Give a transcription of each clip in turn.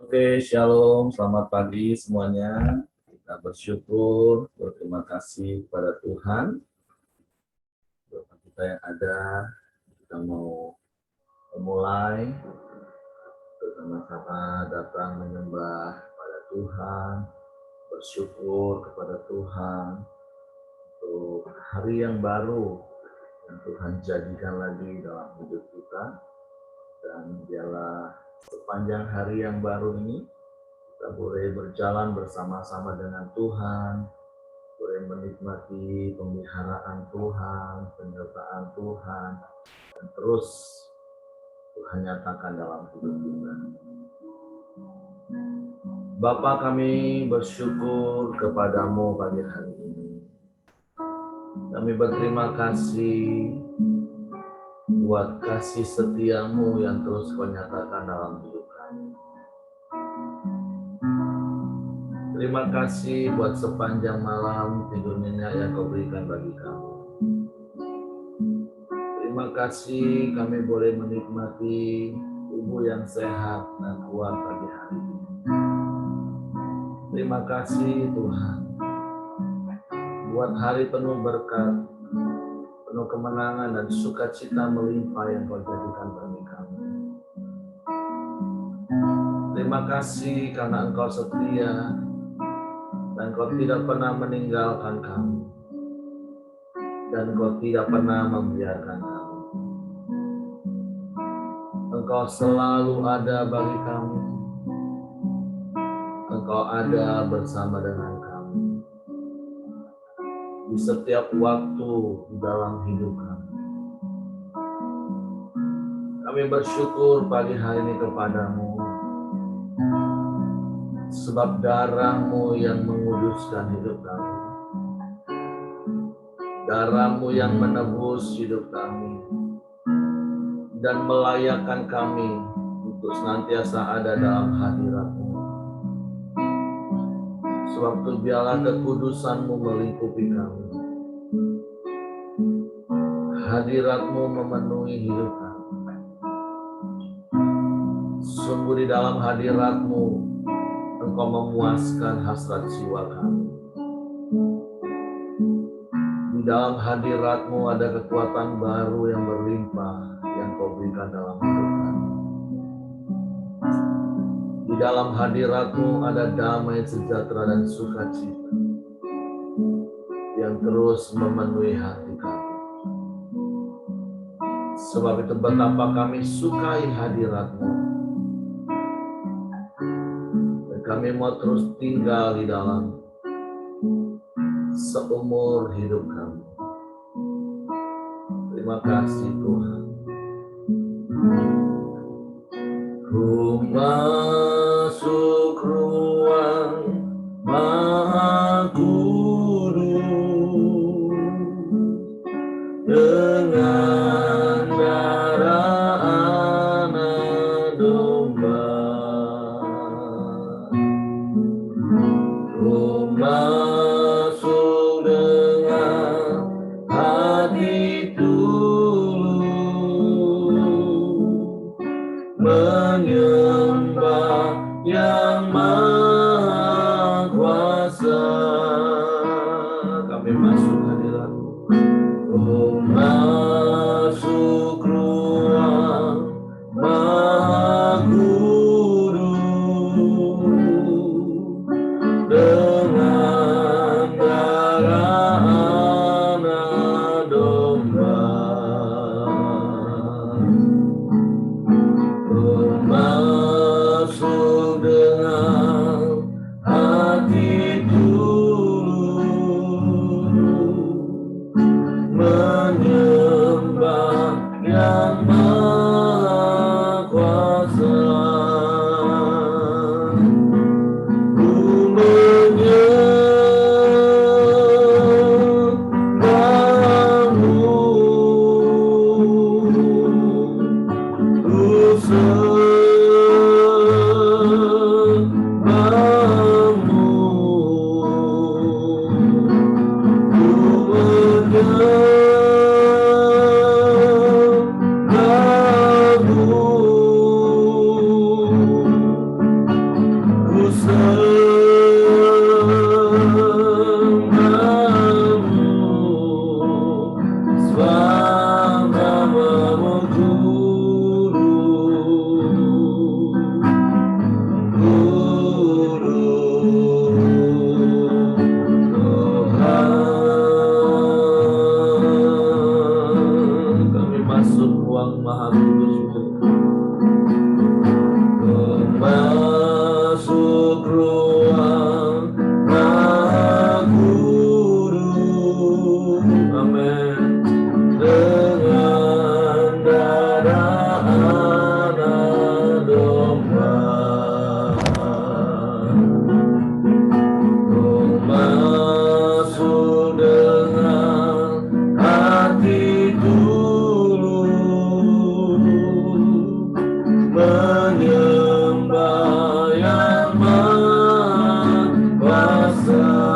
Oke, shalom, selamat pagi semuanya. Kita bersyukur, berterima kasih kepada Tuhan. Untuk kita yang ada, kita mau memulai bersama-sama datang menyembah kepada Tuhan, bersyukur kepada Tuhan untuk hari yang baru yang Tuhan jadikan lagi dalam hidup kita. Dan biarlah sepanjang hari yang baru ini kita boleh berjalan bersama-sama dengan Tuhan, boleh menikmati pemeliharaan Tuhan, penyertaan Tuhan, dan terus Tuhan nyatakan dalam hidup kita. Bapa, kami bersyukur kepadamu pagi hari ini. Kami berterima kasih buat kasih setiamu yang terus kau nyatakan dalam hidup kami. Terima kasih buat sepanjang malam tidur nyenyak yang kau berikan bagi kami. Terima kasih kami boleh menikmati tubuh yang sehat dan kuat pagi hari ini. Terima kasih Tuhan buat hari penuh berkat, penuh kemenangan dan sukacita melimpah yang kau jadikan bagi kami. Terima kasih karena Engkau setia dan Kau tidak pernah meninggalkan kami, dan Kau tidak pernah membiarkan kami. Engkau selalu ada bagi kami. Engkau ada bersama dengan kami di setiap waktu di dalam hidup kami. Kami bersyukur pagi hari ini kepadamu, sebab darah-Mu yang menguduskan hidup kami, darah-Mu yang menebus hidup kami, dan melayakkan kami untuk senantiasa ada dalam hadirat-Mu. Sebab itu biarlah kekudusan-Mu melingkupi kami, hadirat-Mu memenuhi hidup kami. Sungguh di dalam hadirat-Mu Engkau memuaskan hasrat jiwa kami. Di dalam hadirat-Mu ada kekuatan baru yang berlimpah yang Kau berikan dalam hidup kami. Di dalam hadirat-Mu ada damai, sejahtera, dan sukacita yang terus memenuhi hati kami. Sebab itu betapa kami sukai hadirat-Mu. Kami mau terus tinggal di dalam seumur hidup kami. Terima kasih Tuhan. Ku masuk ruang Maha Kudus dengan darah anak domba. Masuk dengan hati tulus, menyembah yang Maha Kuasa. Kami masuk hadirat-Mu. Masuk ruang Maha dengan darah anak domba. Masuk dengan hati tulus, menyembah yang Maha Kuasa. menyembah yang Maha Kuasa.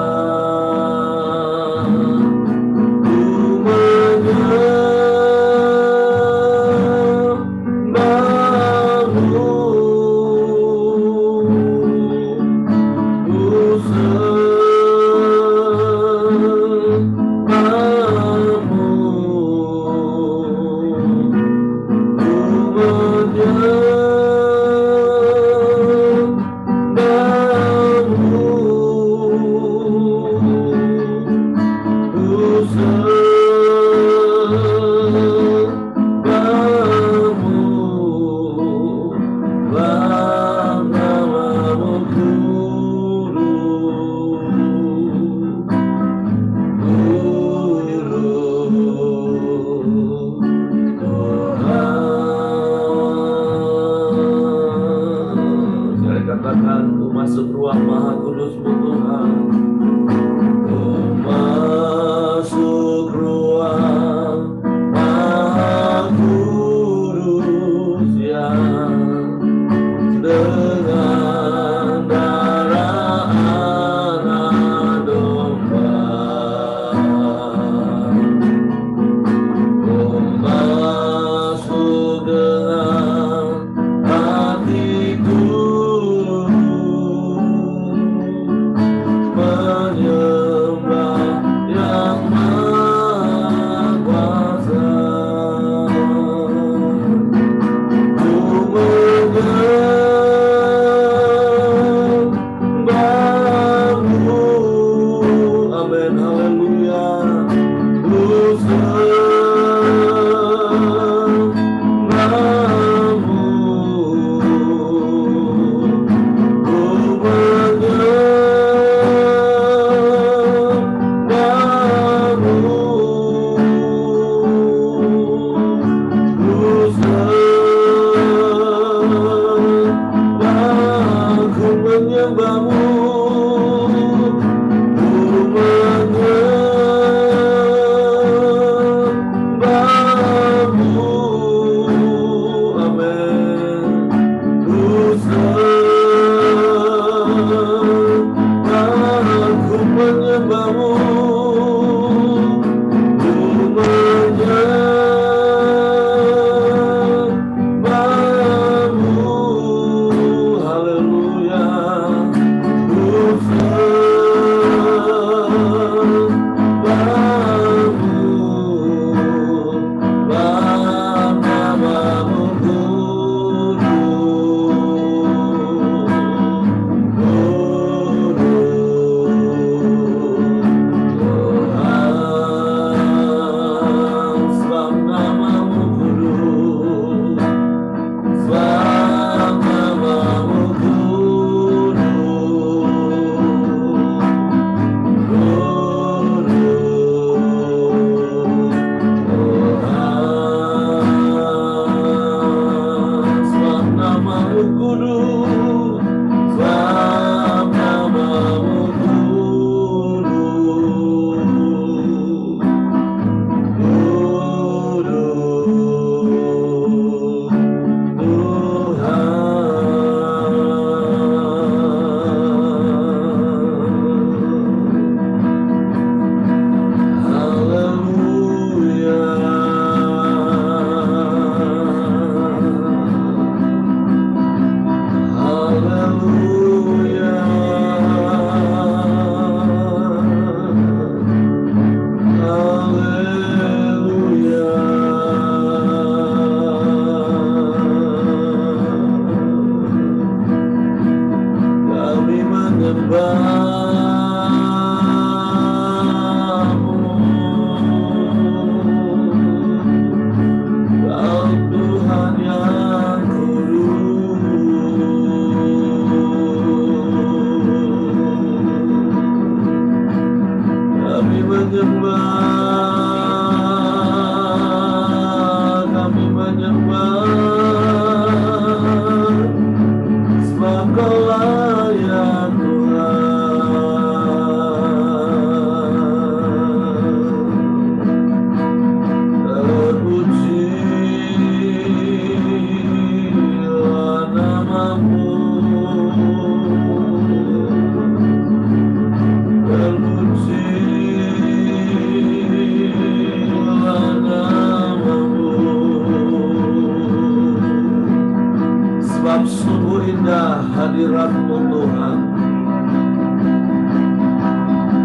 Sebab sungguh indah hadirat-Mu Tuhan.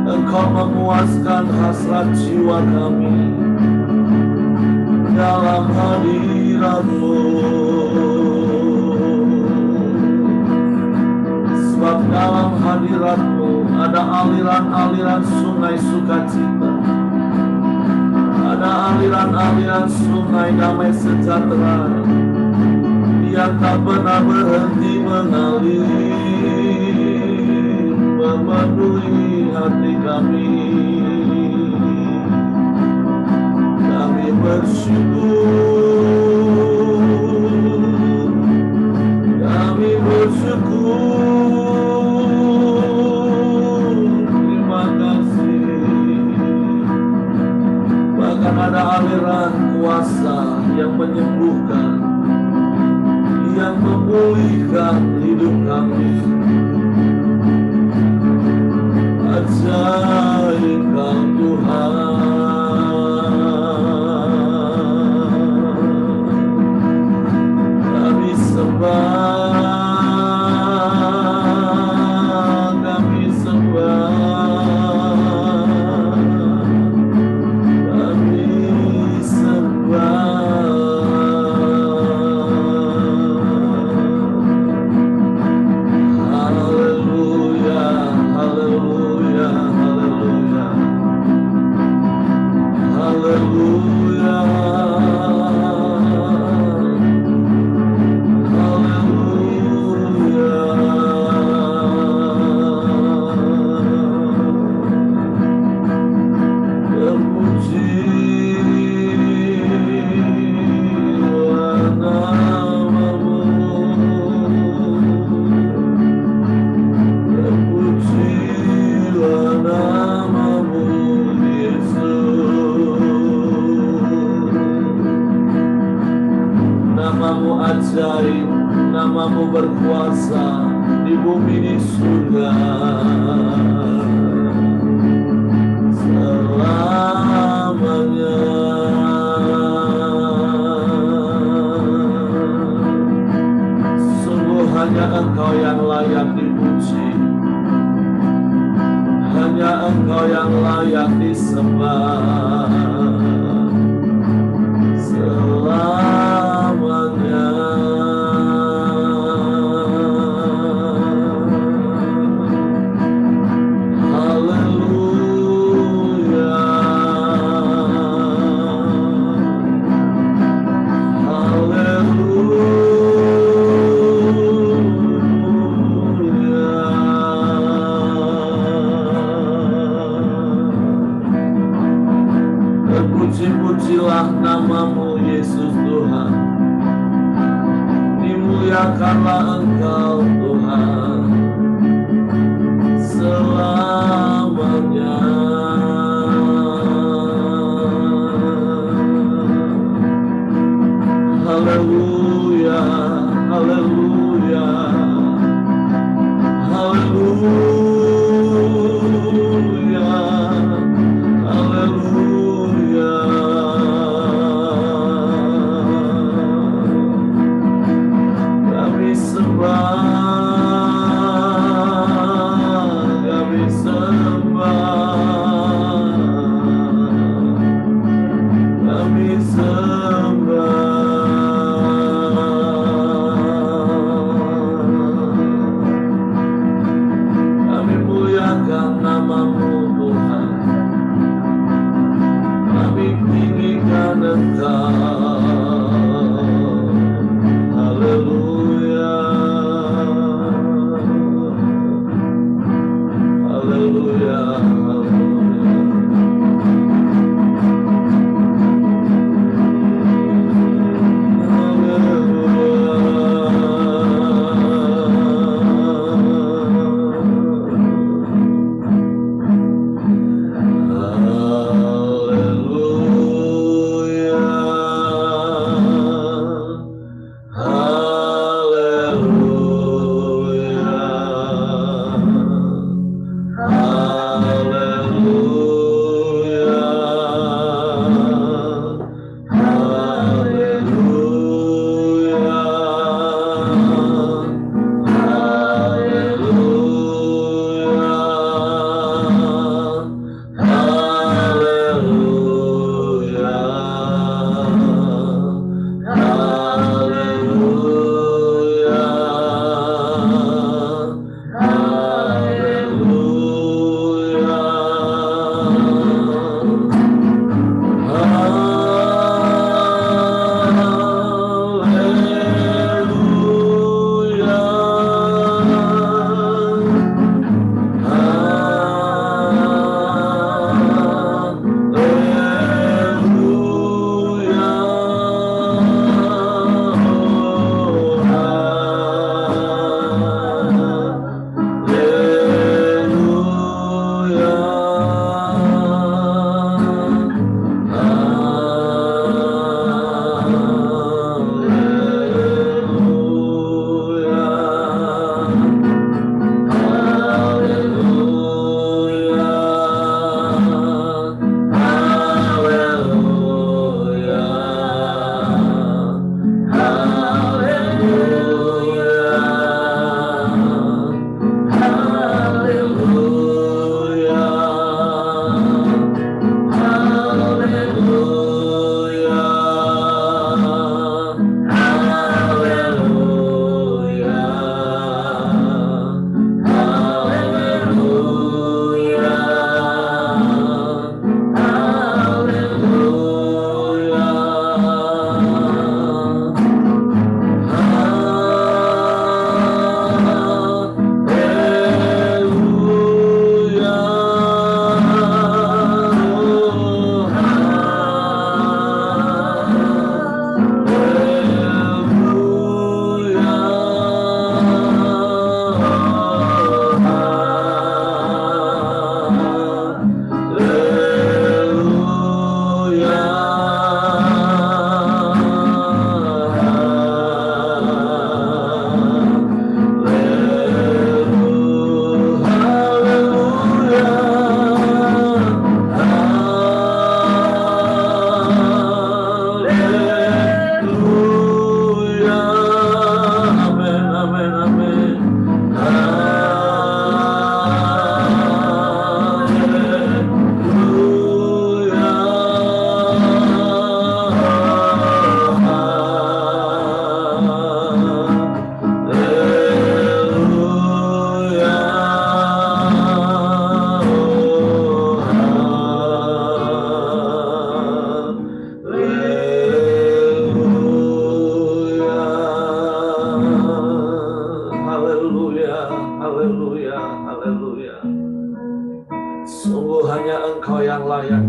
Engkau memuaskan hasrat jiwa kami dalam hadirat-Mu. Sebab dalam hadirat-Mu ada aliran-aliran sungai sukacita, ada aliran-aliran sungai damai sejahtera yang tak pernah berhenti mengalir, memenuhi hati kami. Kami bersyukur, kami bersyukur, terima kasih. Bahkan ada aliran kuasa yang menyembuhkan, yang memulihkan hidup kami. Ajaib Kau Tuhan, kami sembah, kami sembah, kami sembah. Ajaib, nama-Mu berkuasa di bumi di surga selamanya. Sungguh hanya Engkau yang layak dipuji, hanya Engkau yang layak disembah selamanya. Puji-pujilah nama-Mu Yesus Tuhan, dimuliakanlah Engkau Tuhan selamanya. Haleluya, haleluya, haleluya.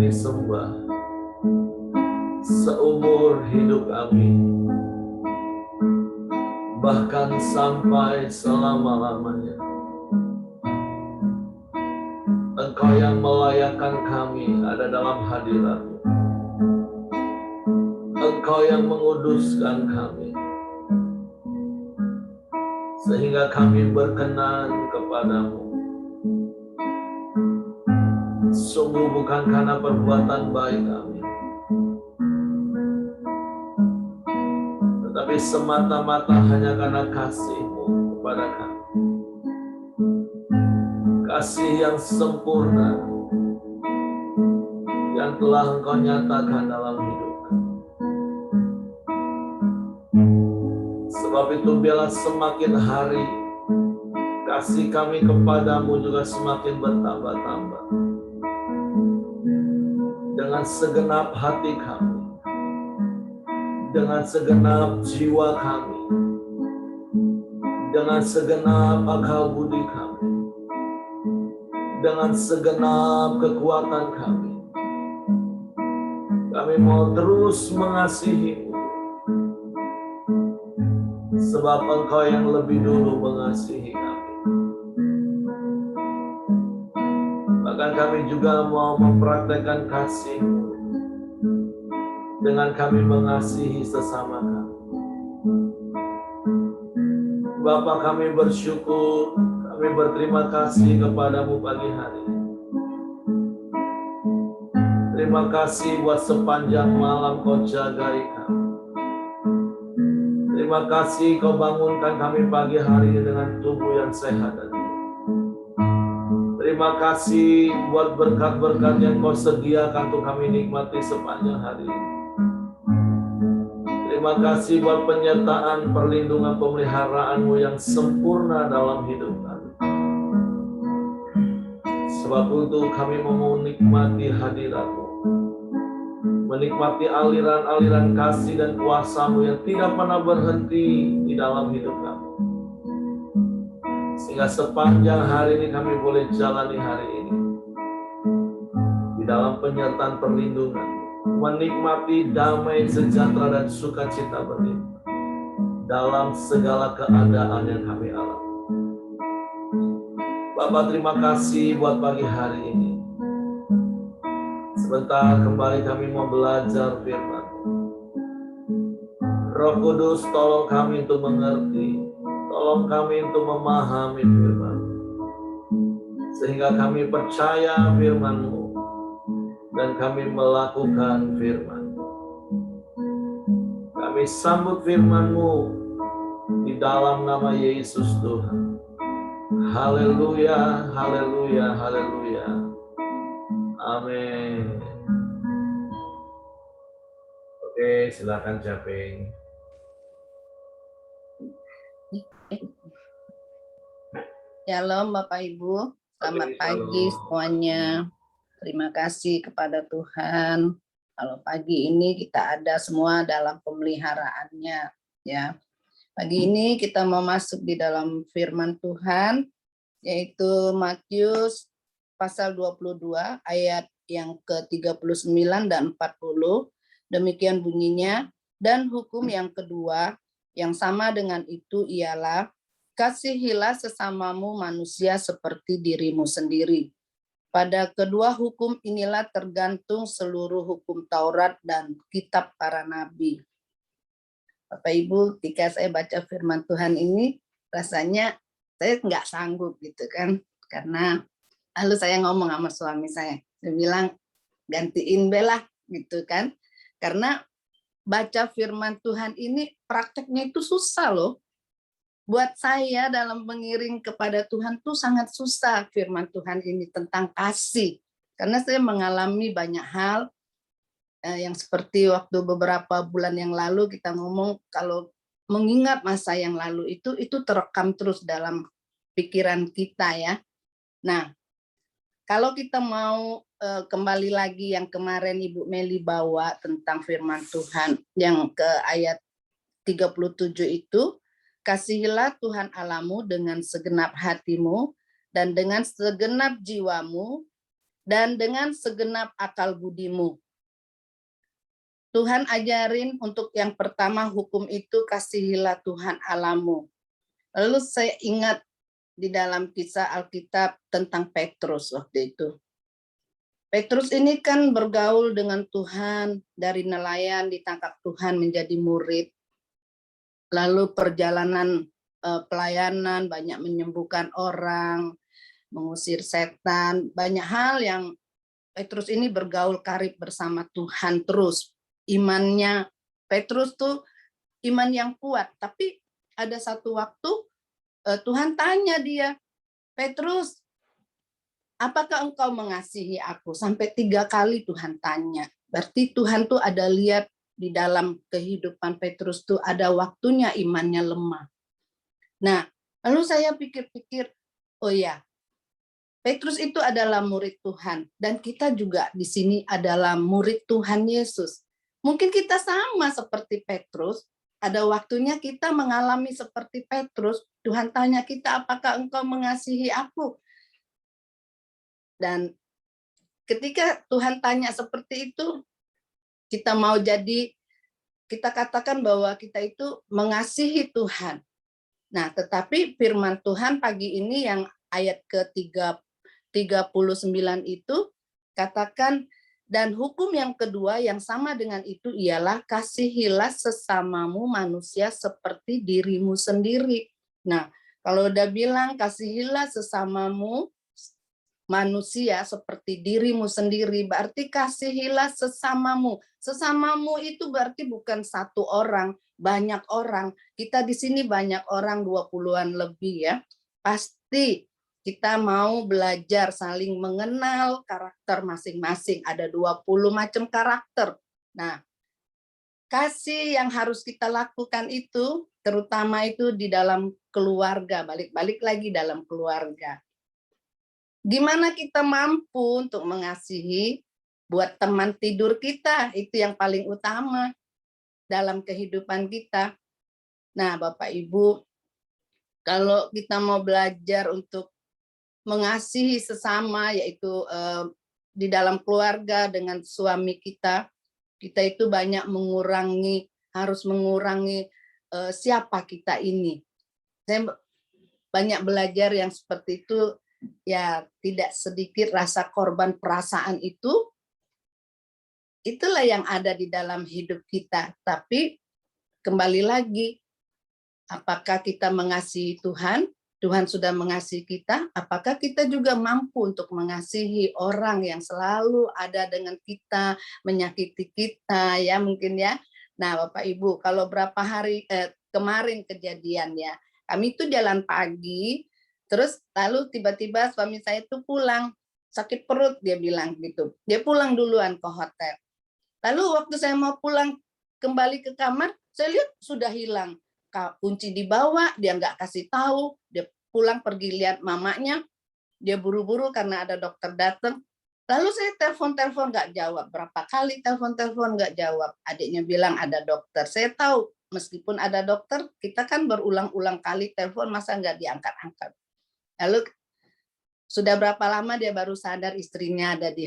disembah seumur hidup kami, bahkan sampai selama-lamanya. Engkau yang melayakkan kami ada dalam hadirat-Mu. Engkau yang menguduskan kami, sehingga kami berkenan kepadamu. Sungguh bukan karena perbuatan baik kami, tetapi semata-mata hanya karena kasih-Mu kepada kami. Kasih yang sempurna yang telah Engkau nyatakan dalam hidup kami. Sebab itu biarlah semakin hari kasih kami kepadamu juga semakin bertambah-tambah. Dengan segenap hati kami, dengan segenap jiwa kami, dengan segenap akal budi kami, dengan segenap kekuatan kami mau terus mengasihi-Mu, sebab Engkau yang lebih dulu mengasihi kami. Bahkan kami juga mau mempraktekkan kasih-Mu dengan kami mengasihi sesama kami. Bapa, kami bersyukur, kami berterima kasih kepadamu pagi hari ini. Terima kasih buat sepanjang malam Kau jagai kami. Terima kasih Kau bangunkan kami pagi hari ini dengan tubuh yang sehat dan hidup. Terima kasih buat berkat-berkat yang Kau sediakan untuk kami nikmati sepanjang hari ini. Terima kasih buat penyertaan, perlindungan, pemeliharaan-Mu yang sempurna dalam hidup kami. Sebab itu kami mau menikmati hadirat-Mu, menikmati aliran-aliran kasih dan kuasa-Mu yang tidak pernah berhenti di dalam hidup kami. Sehingga sepanjang hari ini kami boleh jalani hari ini di dalam penyertaan perlindungan, menikmati damai, sejahtera, dan sukacita berlimpah dalam segala keadaan yang kami alami. Bapak, terima kasih buat pagi hari ini. Sebentar kembali kami mau belajar firman. Roh Kudus, tolong kami untuk mengerti, tolong kami untuk memahami firman, sehingga kami percaya firman-Mu dan kami melakukan firman. Kami sambut firman-Mu di dalam nama Yesus Tuhan. Haleluya, haleluya, haleluya. Amin. Oke, silakan Japing. Shalom Bapak Ibu, selamat pagi semuanya. Terima kasih kepada Tuhan. Kalau pagi ini kita ada semua dalam pemeliharaannya, ya. Pagi ini kita mau masuk di dalam firman Tuhan, yaitu Matius pasal 22 ayat yang ke-39 dan 40. Demikian bunyinya, dan hukum yang kedua yang sama dengan itu ialah kasihilah sesamamu manusia seperti dirimu sendiri. Pada kedua hukum inilah tergantung seluruh hukum Taurat dan kitab para nabi. Bapak Ibu, ketika saya baca firman Tuhan ini, rasanya saya nggak sanggup gitu kan. Karena lalu saya ngomong sama suami saya bilang gantiin belah gitu kan. Karena baca firman Tuhan ini prakteknya itu susah loh. Buat saya dalam mengiring kepada Tuhan tuh sangat susah firman Tuhan ini tentang kasih. Karena saya mengalami banyak hal yang seperti waktu beberapa bulan yang lalu kita ngomong, kalau mengingat masa yang lalu itu terekam terus dalam pikiran kita ya. Nah, kalau kita mau kembali lagi yang kemarin Ibu Meli bawa tentang firman Tuhan yang ke ayat 37 itu, kasihilah Tuhan Allahmu dengan segenap hatimu dan dengan segenap jiwamu dan dengan segenap akal budimu. Tuhan ajarin untuk yang pertama hukum itu kasihilah Tuhan Allahmu. Lalu saya ingat di dalam kisah Alkitab tentang Petrus waktu itu. Petrus ini kan bergaul dengan Tuhan, dari nelayan ditangkap Tuhan menjadi murid. Lalu perjalanan pelayanan, banyak menyembuhkan orang, mengusir setan, banyak hal yang Petrus ini bergaul karib bersama Tuhan terus. Imannya Petrus tuh iman yang kuat, tapi ada satu waktu Tuhan tanya dia, Petrus, apakah engkau mengasihi aku? Sampai 3 kali Tuhan tanya. Berarti Tuhan tuh ada lihat di dalam kehidupan Petrus tuh ada waktunya imannya lemah. Nah, lalu saya pikir-pikir, oh ya, Petrus itu adalah murid Tuhan dan kita juga di sini adalah murid Tuhan Yesus. Mungkin kita sama seperti Petrus, ada waktunya kita mengalami seperti Petrus. Tuhan tanya kita, apakah engkau mengasihi aku? Dan ketika Tuhan tanya seperti itu, kita mau jadi, kita katakan bahwa kita itu mengasihi Tuhan. Nah, tetapi firman Tuhan pagi ini yang ayat ke-39 itu katakan, dan hukum yang kedua yang sama dengan itu ialah kasihilah sesamamu manusia seperti dirimu sendiri. Nah, kalau udah bilang kasihilah sesamamu manusia seperti dirimu sendiri, berarti kasihilah sesamamu. Sesamamu itu berarti bukan satu orang, banyak orang. Kita di sini banyak orang, 20-an lebih ya. Pasti kita mau belajar saling mengenal karakter masing-masing. Ada 20 macam karakter. Nah, kasih yang harus kita lakukan itu, terutama itu di dalam keluarga, balik-balik lagi dalam keluarga. Gimana kita mampu untuk mengasihi buat teman tidur kita, itu yang paling utama dalam kehidupan kita. Nah, Bapak Ibu, kalau kita mau belajar untuk mengasihi sesama, yaitu di dalam keluarga dengan suami kita, kita itu banyak harus mengurangi siapa kita ini. Saya banyak belajar yang seperti itu, ya tidak sedikit rasa korban perasaan itu, itulah yang ada di dalam hidup kita. Tapi kembali lagi, apakah kita mengasihi Tuhan? Tuhan sudah mengasihi kita, apakah kita juga mampu untuk mengasihi orang yang selalu ada dengan kita, menyakiti kita, ya mungkin ya. Nah, Bapak Ibu, kalau berapa hari kemarin kejadiannya, kami itu jalan pagi, terus lalu tiba-tiba suami saya itu pulang, sakit perut dia bilang gitu. Dia pulang duluan ke hotel. Lalu waktu saya mau pulang kembali ke kamar, saya lihat sudah hilang. Kunci dibawa, dia nggak kasih tahu, dia pulang pergi lihat mamanya, dia buru-buru karena ada dokter datang. Lalu saya telepon nggak jawab, berapa kali telepon nggak jawab. Adiknya bilang ada dokter. Saya tahu meskipun ada dokter, kita kan berulang-ulang kali telepon, masa nggak diangkat-angkat. Lalu sudah berapa lama dia baru sadar istrinya ada di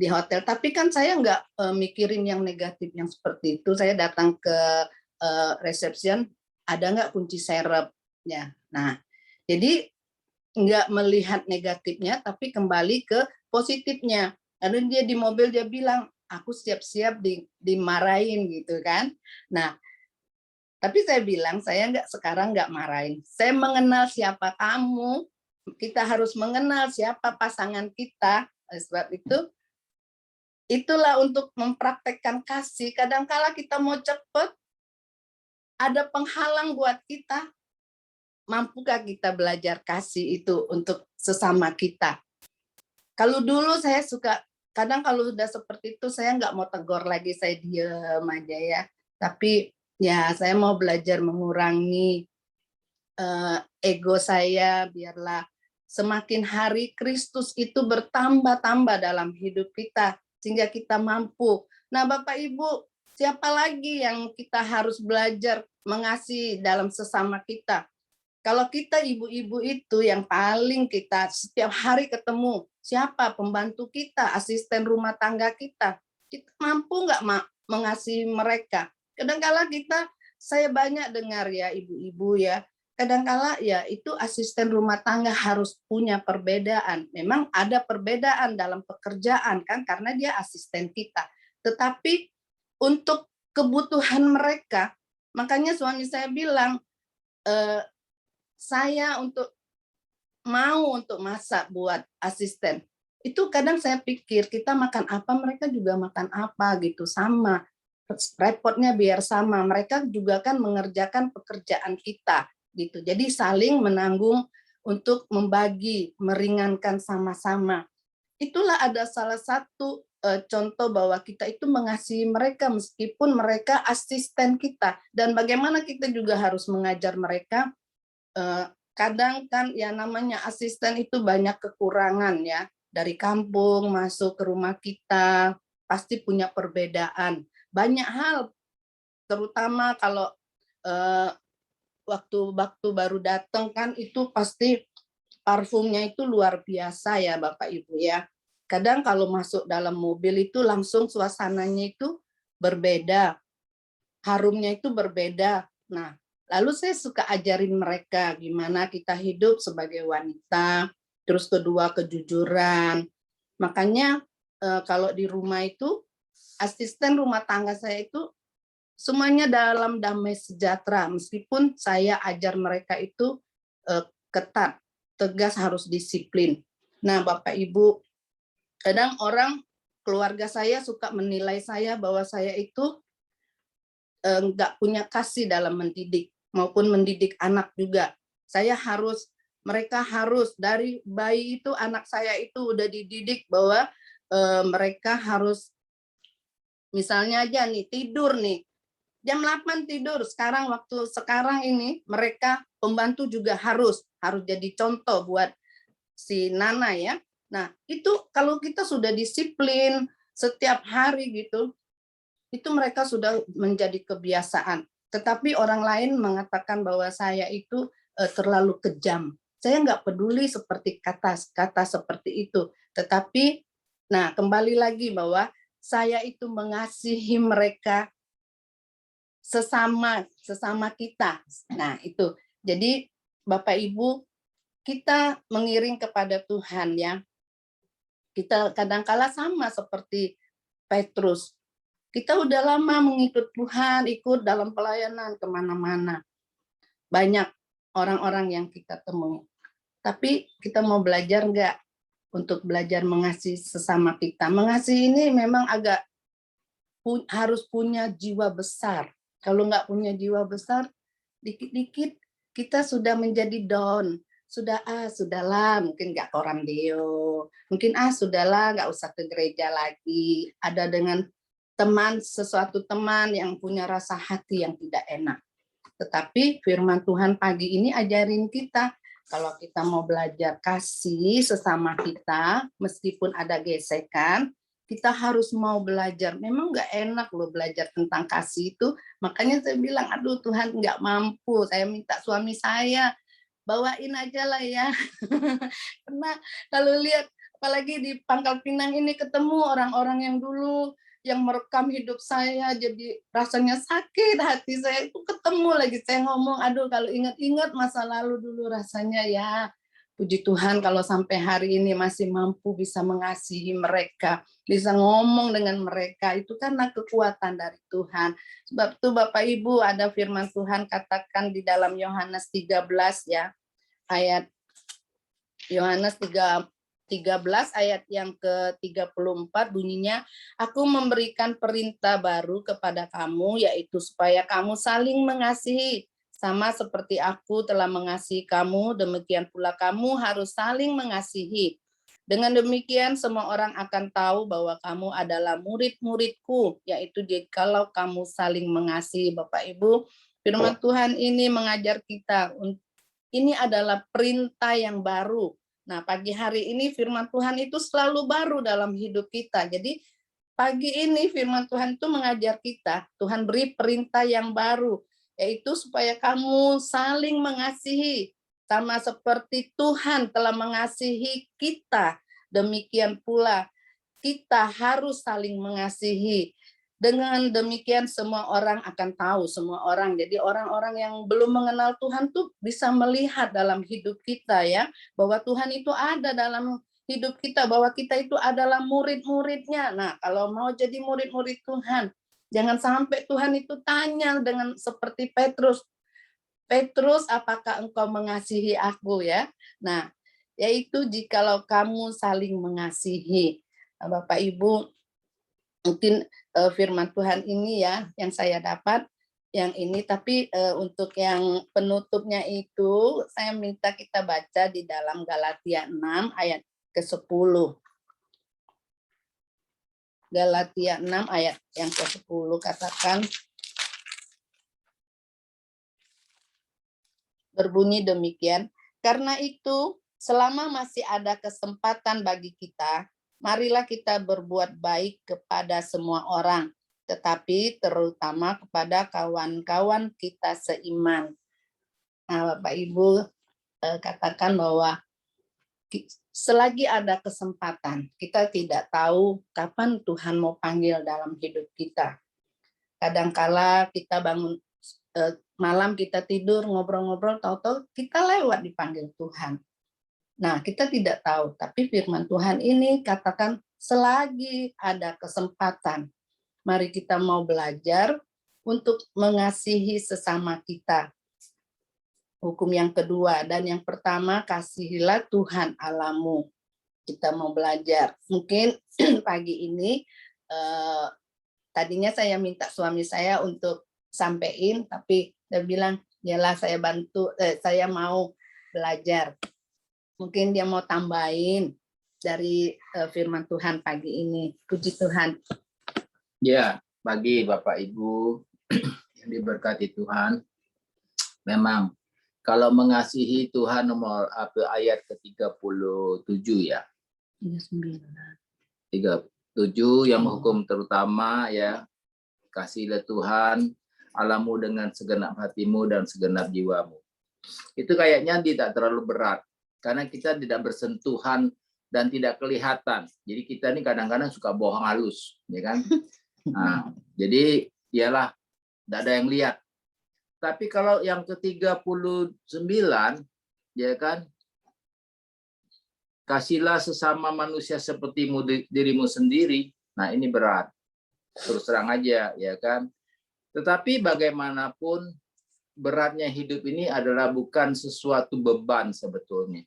hotel. Tapi kan saya nggak mikirin yang negatif yang seperti itu. Saya datang ke reception, ada nggak kunci serepnya. Nah, jadi nggak melihat negatifnya, tapi kembali ke positifnya. Lalu dia di mobil dia bilang, aku siap-siap dimarahin gitu kan. Nah, tapi saya bilang saya sekarang nggak marahin. Saya mengenal siapa kamu. Kita harus mengenal siapa pasangan kita. Sebab itu, itulah untuk mempraktekkan kasih. Kadang-kala kita mau cepat, ada penghalang buat kita. Mampukah kita belajar kasih itu untuk sesama kita? Kalau dulu saya suka, kadang kalau sudah seperti itu saya nggak mau tegur lagi, saya diam aja ya. Tapi ya saya mau belajar mengurangi ego saya, biarlah semakin hari Kristus itu bertambah-tambah dalam hidup kita, sehingga kita mampu. Nah Bapak Ibu, siapa lagi yang kita harus belajar mengasihi dalam sesama kita? Kalau kita ibu-ibu itu yang paling kita setiap hari ketemu, siapa pembantu kita, asisten rumah tangga kita mampu nggak mengasihi mereka? Kadangkala saya banyak dengar ya ibu-ibu ya, kadangkala ya itu asisten rumah tangga harus punya perbedaan. Memang ada perbedaan dalam pekerjaan kan, karena dia asisten kita. Tetapi untuk kebutuhan mereka, makanya suami saya bilang, saya mau untuk masak buat asisten. Itu kadang saya pikir kita makan apa, mereka juga makan apa gitu, sama. Repotnya biar sama. Mereka juga kan mengerjakan pekerjaan kita gitu. Jadi saling menanggung untuk membagi, meringankan sama-sama. Itulah ada salah satu contoh bahwa kita itu mengasihi mereka meskipun mereka asisten kita, dan bagaimana kita juga harus mengajar mereka. Kadang kan ya namanya asisten itu banyak kekurangan ya, dari kampung masuk ke rumah kita pasti punya perbedaan banyak hal, terutama kalau waktu baru datang kan itu pasti parfumnya itu luar biasa ya Bapak Ibu ya. Kadang kalau masuk dalam mobil itu langsung suasananya itu berbeda, harumnya itu berbeda. Nah, lalu saya suka ajarin mereka gimana kita hidup sebagai wanita, terus kedua kejujuran. Makanya kalau di rumah itu, asisten rumah tangga saya itu semuanya dalam damai sejahtera, meskipun saya ajar mereka itu ketat, tegas, harus disiplin. Nah, Bapak Ibu, kadang keluarga saya suka menilai saya bahwa saya itu nggak punya kasih dalam mendidik maupun mendidik anak juga. Mereka harus dari bayi itu, anak saya itu udah dididik bahwa mereka harus, misalnya aja nih tidur nih jam 8 tidur. Waktu sekarang ini mereka pembantu juga harus jadi contoh buat si Nana ya. Nah, itu kalau kita sudah disiplin setiap hari gitu, itu mereka sudah menjadi kebiasaan. Tetapi orang lain mengatakan bahwa saya itu terlalu kejam. Saya nggak peduli seperti kata seperti itu. Tetapi, nah kembali lagi bahwa saya itu mengasihi mereka sesama kita. Nah itu. Jadi Bapak Ibu, kita mengiring kepada Tuhan ya. Kita kadangkala sama seperti Petrus. Kita udah lama mengikut Tuhan, ikut dalam pelayanan kemana-mana. Banyak orang-orang yang kita temui. Tapi kita mau belajar nggak untuk belajar mengasihi sesama kita? Mengasihi ini memang harus punya jiwa besar. Kalau nggak punya jiwa besar, dikit-dikit kita sudah menjadi down. Sudahlah, mungkin nggak koram deo. Mungkin sudahlah, nggak usah ke gereja lagi. Ada dengan sesuatu teman yang punya rasa hati yang tidak enak. Tetapi firman Tuhan pagi ini ajarin kita, kalau kita mau belajar kasih sesama kita, meskipun ada gesekan, kita harus mau belajar. Memang nggak enak loh belajar tentang kasih itu. Makanya saya bilang, aduh Tuhan nggak mampu. Saya minta suami saya, bawain aja lah ya. Karena kalau lihat, apalagi di Pangkal Pinang ini ketemu orang-orang yang dulu yang merekam hidup saya, jadi rasanya sakit hati saya itu ketemu lagi. Saya ngomong, aduh kalau ingat-ingat masa lalu dulu rasanya ya, puji Tuhan kalau sampai hari ini masih mampu bisa mengasihi mereka, bisa ngomong dengan mereka, itu karena kekuatan dari Tuhan. Sebab itu Bapak Ibu, ada firman Tuhan katakan di dalam Yohanes 13 ya, ayat Yohanes 13 ayat yang ke-34 bunyinya, aku memberikan perintah baru kepada kamu, yaitu supaya kamu saling mengasihi. Sama seperti aku telah mengasihi kamu, demikian pula kamu harus saling mengasihi. Dengan demikian semua orang akan tahu bahwa kamu adalah murid-muridku, yaitu kalau kamu saling mengasihi. Bapak Ibu, firman Tuhan ini mengajar kita, ini adalah perintah yang baru. Nah, pagi hari ini firman Tuhan itu selalu baru dalam hidup kita. Jadi pagi ini firman Tuhan itu mengajar kita, Tuhan beri perintah yang baru, yaitu supaya kamu saling mengasihi. Sama seperti Tuhan telah mengasihi kita, demikian pula kita harus saling mengasihi. Dengan demikian semua orang akan tahu, semua orang. Jadi orang-orang yang belum mengenal Tuhan tuh bisa melihat dalam hidup kita ya, bahwa Tuhan itu ada dalam hidup kita, bahwa kita itu adalah murid-muridnya. Nah, kalau mau jadi murid-murid Tuhan, jangan sampai Tuhan itu tanya dengan seperti Petrus, Petrus, apakah engkau mengasihi aku ya? Nah, yaitu jikalau kamu saling mengasihi. Nah, Bapak Ibu, mungkin firman Tuhan ini ya yang saya dapat yang ini, tapi untuk yang penutupnya itu saya minta kita baca di dalam Galatia 6 ayat ke-10. Galatia 6 ayat yang ke-10 katakan, berbunyi demikian, karena itu selama masih ada kesempatan bagi kita, marilah kita berbuat baik kepada semua orang, tetapi terutama kepada kawan-kawan kita seiman. Nah, Bapak Ibu katakan bahwa selagi ada kesempatan, kita tidak tahu kapan Tuhan mau panggil dalam hidup kita. Kadangkala kita bangun malam, kita tidur ngobrol-ngobrol, tahu-tahu kita lewat dipanggil Tuhan. Nah, kita tidak tahu, tapi firman Tuhan ini katakan selagi ada kesempatan, mari kita mau belajar untuk mengasihi sesama kita. Hukum yang kedua, dan yang pertama, kasihilah Tuhan Allahmu. Kita mau belajar. Mungkin pagi ini, tadinya saya minta suami saya untuk sampein, tapi dia bilang, yalah saya bantu, saya mau belajar. Mungkin dia mau tambahin dari firman Tuhan pagi ini. Puji Tuhan. Ya, bagi Bapak Ibu yang diberkati Tuhan, memang kalau mengasihi Tuhan nomor ayat ke-37 ya. 37 yang hukum terutama ya, kasihilah Tuhan Allahmu dengan segenap hatimu dan segenap jiwamu. Itu kayaknya tidak terlalu berat. Karena kita tidak bersentuhan dan tidak kelihatan. Jadi kita ini kadang-kadang suka bohong halus, ya kan? Nah, jadi ialah tidak ada yang lihat. Tapi kalau yang ke-39, ya kan? Kasihlah sesama manusia seperti dirimu sendiri. Nah, ini berat. Terus terang aja, ya kan? Tetapi bagaimanapun beratnya hidup ini adalah bukan sesuatu beban sebetulnya.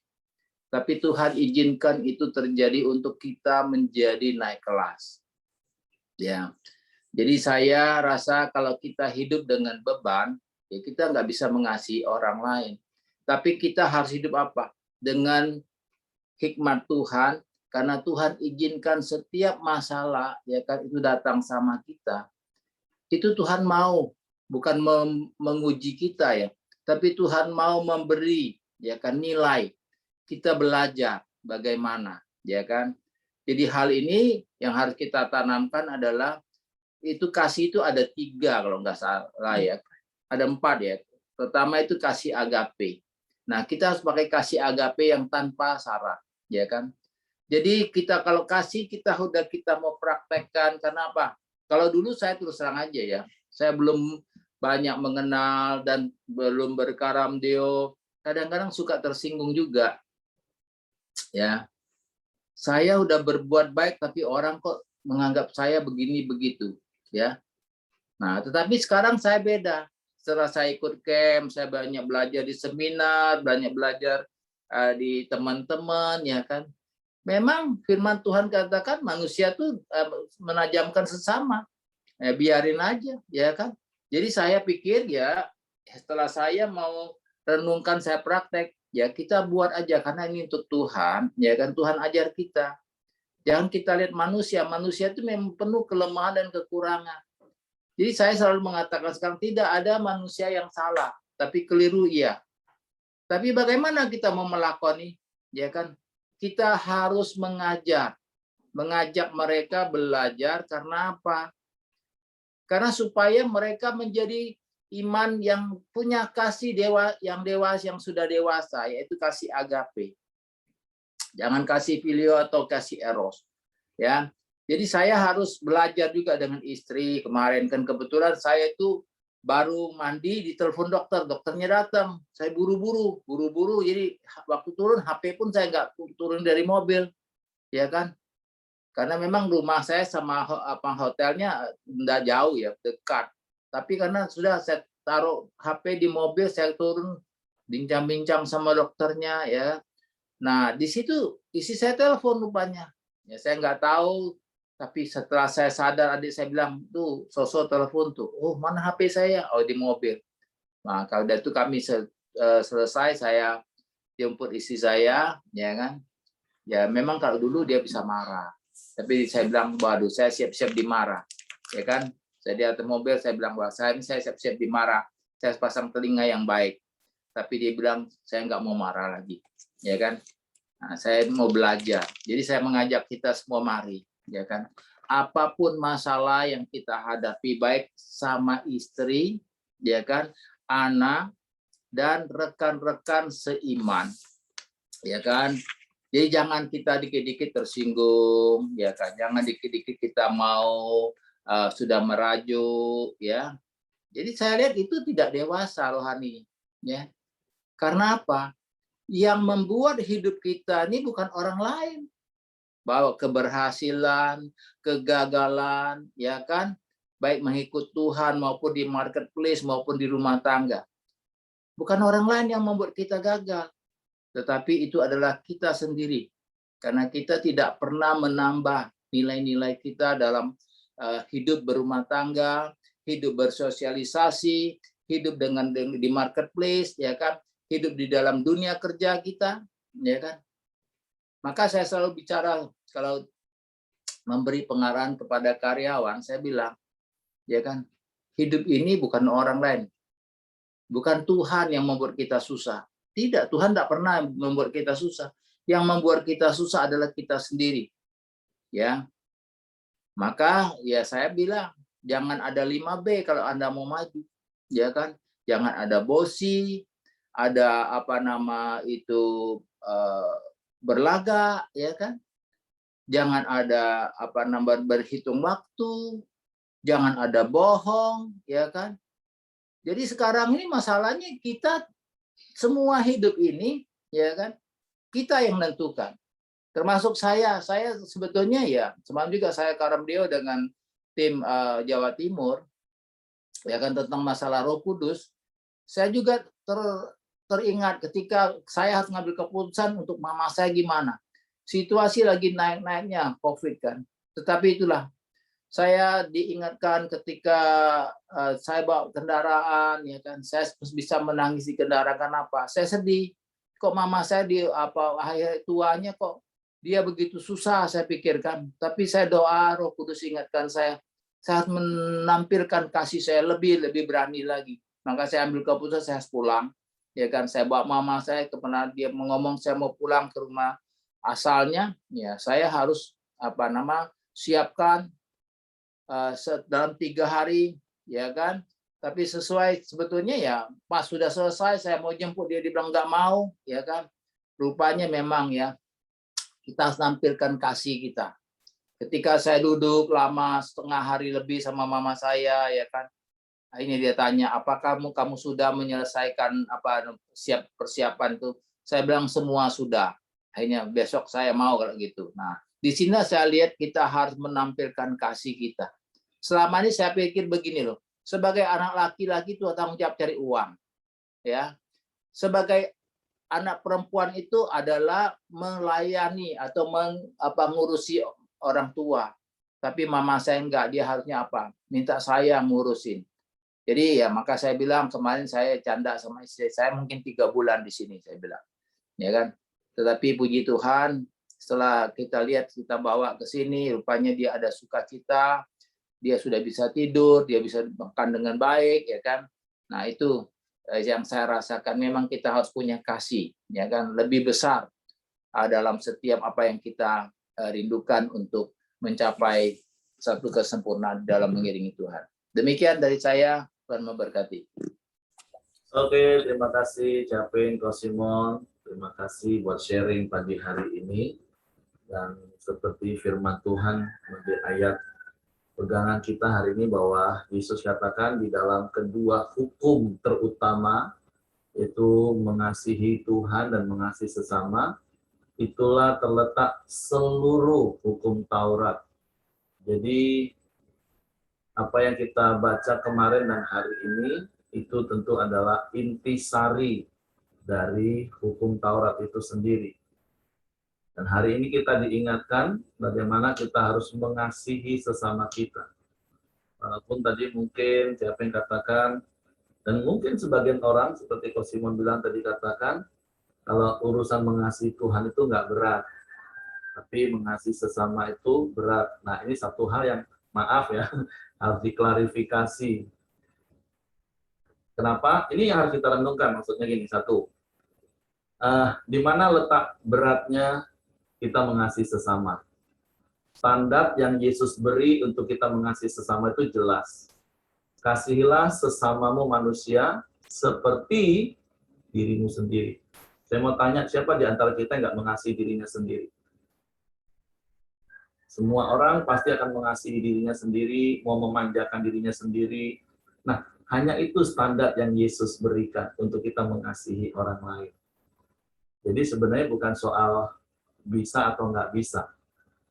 Tapi Tuhan izinkan itu terjadi untuk kita menjadi naik kelas. Ya, jadi saya rasa kalau kita hidup dengan beban, ya kita nggak bisa mengasihi orang lain. Tapi kita harus hidup apa? Dengan hikmat Tuhan, karena Tuhan izinkan setiap masalah, ya kan, itu datang sama kita. Itu Tuhan mau, bukan menguji kita ya, tapi Tuhan mau memberi, ya kan, nilai. Kita belajar bagaimana, ya kan? Jadi hal ini yang harus kita tanamkan adalah itu kasih itu ada 3 kalau nggak salah ya, ada 4 ya. Pertama itu kasih agape. Nah kita harus pakai kasih agape yang tanpa syarat, ya kan? Jadi kita kalau kasih kita mau praktekkan, karena apa? Kalau dulu saya terus terang aja ya, saya belum banyak mengenal dan belum berkaram deo, kadang-kadang suka tersinggung juga. Ya, saya udah berbuat baik tapi orang kok menganggap saya begini begitu, ya. Nah, tetapi sekarang saya beda. Setelah saya ikut camp, saya banyak belajar di seminar, banyak belajar di teman-teman, ya kan. Memang firman Tuhan katakan manusia tuh menajamkan sesama, biarin aja, ya kan. Jadi saya pikir ya, setelah saya mau renungkan, saya praktek. Ya kita buat aja karena ini untuk Tuhan, ya kan, Tuhan ajar kita. Jangan kita lihat manusia itu memang penuh kelemahan dan kekurangan. Jadi saya selalu mengatakan sekarang tidak ada manusia yang salah, tapi keliru iya. Tapi bagaimana kita mau melakoni, ya kan? Kita harus mengajak mereka belajar, karena apa? Karena supaya mereka menjadi iman yang punya kasih yang sudah dewasa, yaitu kasih agape. Jangan kasih filio atau kasih eros. Ya. Jadi saya harus belajar juga dengan istri. Kemarin kan kebetulan saya itu baru mandi, ditelepon dokter, dokternya datang. Saya buru-buru. Jadi waktu turun HP pun saya nggak turun dari mobil, ya kan? Karena memang rumah saya sama hotelnya nggak jauh ya, dekat. Tapi karena sudah saya taruh HP di mobil, saya turun bincang-bincang sama dokternya, ya. Nah di situ isi saya telepon rupanya. Ya saya nggak tahu. Tapi setelah saya sadar, adik saya bilang, tuh, sosok telepon tuh. Oh, mana HP saya? Oh, di mobil. Nah, kalau itu kami selesai, saya jemput istri saya, ya kan? Ya, memang kalau dulu dia bisa marah. Tapi saya bilang, waduh, saya siap-siap dimarah. Ya kan? Saya di atas mobil, saya bilang, wah, saya siap-siap dimarah. Saya pasang telinga yang baik. Tapi dia bilang, saya nggak mau marah lagi. Ya kan? Nah, saya mau belajar. Jadi saya mengajak kita semua mari. Ya kan, apapun masalah yang kita hadapi, baik sama istri, ya kan, anak dan rekan-rekan seiman, ya kan. Jadi jangan kita dikit-dikit tersinggung, ya kan. Jangan dikit-dikit kita mau sudah merajuk, ya. Jadi saya lihat itu tidak dewasa rohani, ya. Karena apa? Yang membuat hidup kita ini bukan orang lain. Bahwa keberhasilan, kegagalan, ya kan, baik mengikut Tuhan maupun di marketplace maupun di rumah tangga. Bukan orang lain yang membuat kita gagal, tetapi itu adalah kita sendiri. Karena kita tidak pernah menambah nilai-nilai kita dalam hidup berumah tangga, hidup bersosialisasi, hidup di marketplace, ya kan, hidup di dalam dunia kerja kita, ya kan. Maka saya selalu bicara, kalau memberi pengarahan kepada karyawan, saya bilang, ya kan, hidup ini bukan orang lain. Bukan Tuhan yang membuat kita susah. Tidak, Tuhan tidak pernah membuat kita susah. Yang membuat kita susah adalah kita sendiri. Ya. Maka ya saya bilang, jangan ada 5B kalau Anda mau maju. Ya kan? Jangan ada bosi, ada berlaga, ya kan? Jangan ada berhitung waktu, jangan ada bohong, ya kan? Jadi sekarang ini masalahnya kita semua hidup ini, ya kan? Kita yang menentukan. Termasuk saya sebetulnya ya, semalam juga saya karamdeo dengan tim Jawa Timur, ya kan, tentang masalah Roh Kudus. Saya juga teringat ketika saya harus ngambil keputusan untuk mama saya gimana. Situasi lagi naik-naiknya COVID kan. Tetapi itulah, saya diingatkan ketika saya bawa kendaraan, ya kan, saya bisa menangis di kendaraan. Kenapa? Saya sedih. Kok mama saya di akhir tuanya kok dia begitu susah, saya pikirkan. Tapi saya doa, Roh Kudus ingatkan saya harus menampilkan kasih saya lebih berani lagi. Maka saya ambil keputusan, saya harus pulang. Ya kan, saya bawa mama saya kemana dia ngomong saya mau pulang ke rumah asalnya, ya saya harus siapkan dalam 3 hari, ya kan. Tapi sesuai sebetulnya ya, pas sudah selesai saya mau jemput dia bilang nggak mau, ya kan. Rupanya memang ya kita harus tampilkan kasih kita. Ketika saya duduk lama setengah hari lebih sama mama saya, ya kan. Ini dia tanya, apa kamu sudah menyelesaikan siap persiapan itu? Saya bilang semua sudah. Akhirnya besok saya mau kalau gitu. Nah, di sini saya lihat kita harus menampilkan kasih kita. Selama ini saya pikir begini loh, sebagai anak laki-laki itu tanggung jawab cari uang, ya. Sebagai anak perempuan itu adalah melayani atau mengurusi orang tua. Tapi mama saya enggak, dia harusnya minta saya ngurusin. Jadi ya maka saya bilang kemarin saya canda sama istri saya mungkin 3 bulan di sini, saya bilang, ya kan. Tetapi puji Tuhan, setelah kita lihat kita bawa ke sini, rupanya dia ada sukacita, dia sudah bisa tidur, dia bisa makan dengan baik, ya kan. Nah itu yang saya rasakan, memang kita harus punya kasih, ya kan, lebih besar dalam setiap apa yang kita rindukan untuk mencapai satu kesempurnaan dalam mengiringi Tuhan. Demikian dari saya. Tuhan memberkati. Oke, terima kasih Capin, Ko Simon. Terima kasih buat sharing pagi hari ini. Dan seperti firman Tuhan menjadi ayat pegangan kita hari ini bahwa Yesus katakan di dalam kedua hukum terutama, yaitu mengasihi Tuhan dan mengasihi sesama, itulah terletak seluruh hukum Taurat. Jadi apa yang kita baca kemarin dan hari ini itu tentu adalah intisari dari hukum Taurat itu sendiri. Dan hari ini kita diingatkan bagaimana kita harus mengasihi sesama kita. Walaupun tadi mungkin siapa yang katakan, dan mungkin sebagian orang seperti Ko Simon bilang tadi katakan, kalau urusan mengasihi Tuhan itu nggak berat, tapi mengasihi sesama itu berat. Nah ini satu hal yang maaf ya, harus diklarifikasi. Kenapa? Ini yang harus kita renungkan, maksudnya gini, satu, di mana letak beratnya kita mengasihi sesama. Standar yang Yesus beri untuk kita mengasihi sesama itu jelas. Kasihilah sesamamu manusia seperti dirimu sendiri. Saya mau tanya, siapa di antara kita yang nggak mengasihi dirinya sendiri? Semua orang pasti akan mengasihi dirinya sendiri, mau memanjakan dirinya sendiri. Nah, hanya itu standar yang Yesus berikan untuk kita mengasihi orang lain. Jadi sebenarnya bukan soal bisa atau nggak bisa,